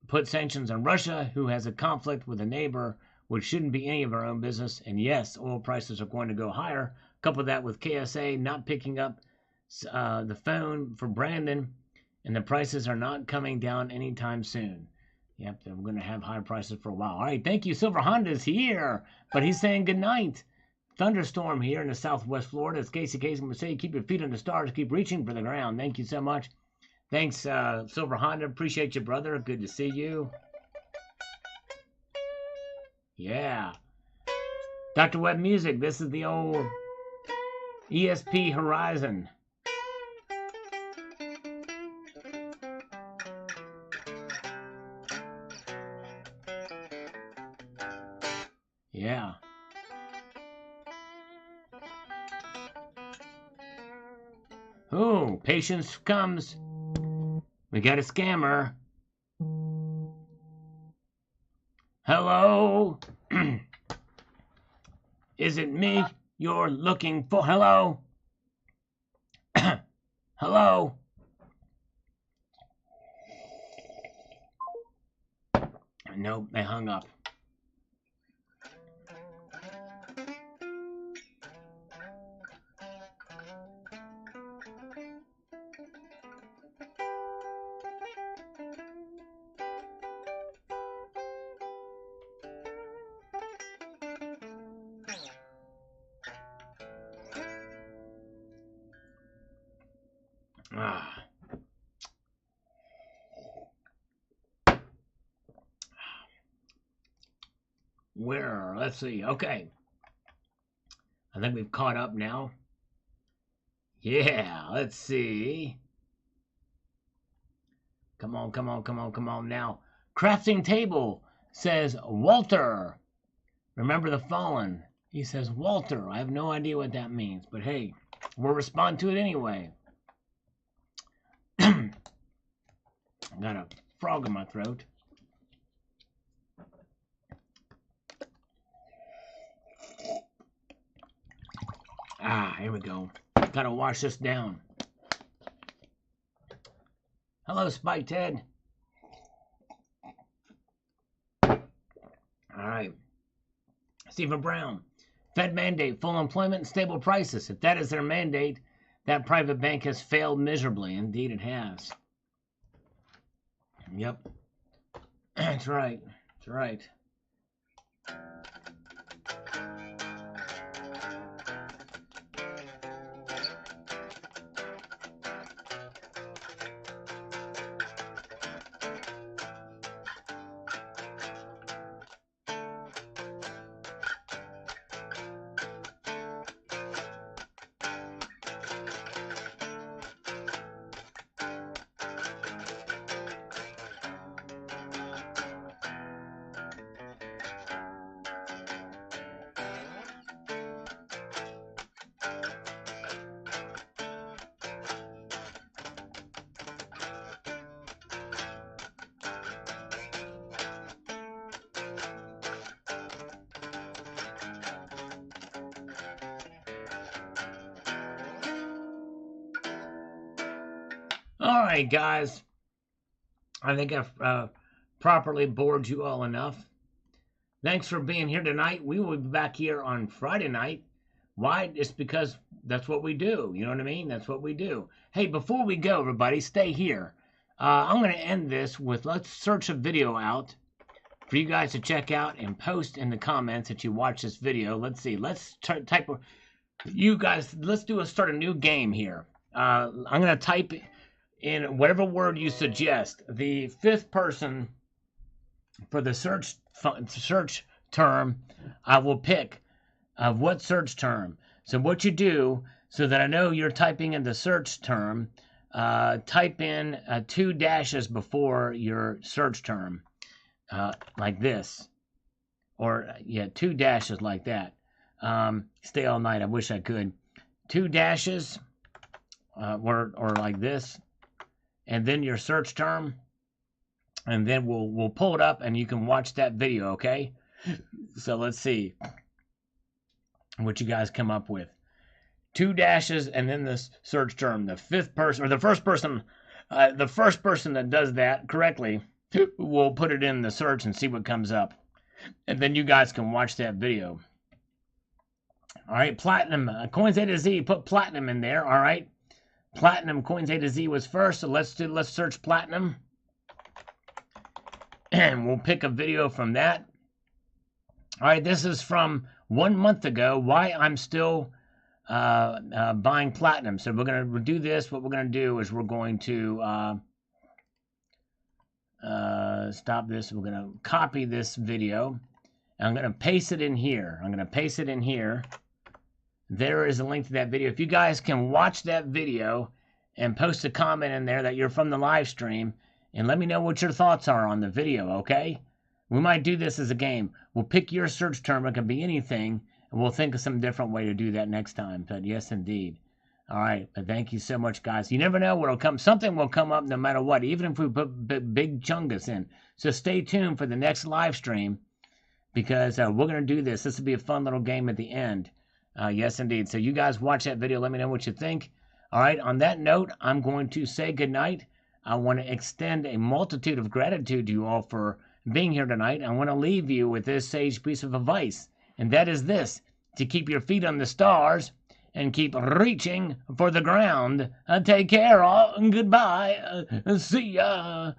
put sanctions on Russia, who has a conflict with a neighbor, which shouldn't be any of our own business. And yes, oil prices are going to go higher. Couple that with KSA not picking up the phone for Brandon, and the prices are not coming down anytime soon. Yep, they're going to have high prices for a while. All right, thank you. Silver Honda's here, but he's saying good night. Thunderstorm here in the southwest Florida. It's Casey Casey. I'm going to say keep your feet on the stars, keep reaching for the ground. Thank you so much. Thanks, Silver Honda. Appreciate you, brother. Good to see you. Yeah. Dr. Web Music, this is the old ESP Horizon. Yeah. Oh, patience comes. We got a scammer. Hello? Is it me you're looking for? Hello? Hello? Nope, they hung up. Where? Let's see. Okay. I think we've caught up now. Yeah, let's see. Come on, come on, come on, come on now. Crafting Table says, Walter. Remember the fallen. He says, Walter. I have no idea what that means, but hey, we'll respond to it anyway. I got a frog in my throat. Here we go. Gotta wash this down. Hello, Spike Ted. All right. Stephen Brown. Fed mandate full employment and stable prices. If that is their mandate, that private bank has failed miserably. Indeed, it has. Yep. That's right. That's right. All right, guys. I think I've properly bored you all enough. Thanks for being here tonight. We will be back here on Friday night. Why? It's because that's what we do. You know what I mean? That's what we do. Hey, before we go, everybody, stay here. I'm going to end this with, let's search a video out for you guys to check out and post in the comments that you watch this video. Let's see. Let's type. You guys, let's start a new game here. I'm going to type in whatever word you suggest. The fifth person for the search term, I will pick of what search term. So what you do, so that I know you're typing in the search term, type in 2 dashes before your search term, like this, or 2 dashes like that. Stay all night. I wish I could. 2 dashes, or like this, and then your search term, and then we'll pull it up and you can watch that video, okay? So let's see what you guys come up with. 2 dashes and then this search term. The fifth person, or the first person that does that correctly will put it in the search and see what comes up. And then you guys can watch that video. All right, platinum, coins A to Z, put platinum in there, all right? Platinum, coins A to Z was first, so let's search platinum. And we'll pick a video from that. All right, this is from 1 month ago, why I'm still buying platinum. So we're going to do this. What we're going to do is we're going to stop this. We're going to copy this video. And I'm going to paste it in here. There is a link to that video. If you guys can watch that video and post a comment in there that you're from the live stream, and let me know what your thoughts are on the video, okay? We might do this as a game. We'll pick your search term. It can be anything, and we'll think of some different way to do that next time. But yes, indeed. All right, but thank you so much, guys. You never know what'll come. Something will come up no matter what, even if we put big chungus in. So stay tuned for the next live stream, because we're going to do this. This will be a fun little game at the end. Yes, indeed. So you guys watch that video. Let me know what you think. All right, on that note, I'm going to say goodnight. I want to extend a multitude of gratitude to you all for being here tonight. I want to leave you with this sage piece of advice, and that is this: to keep your feet on the stars and keep reaching for the ground. Take care, all. Goodbye. See ya.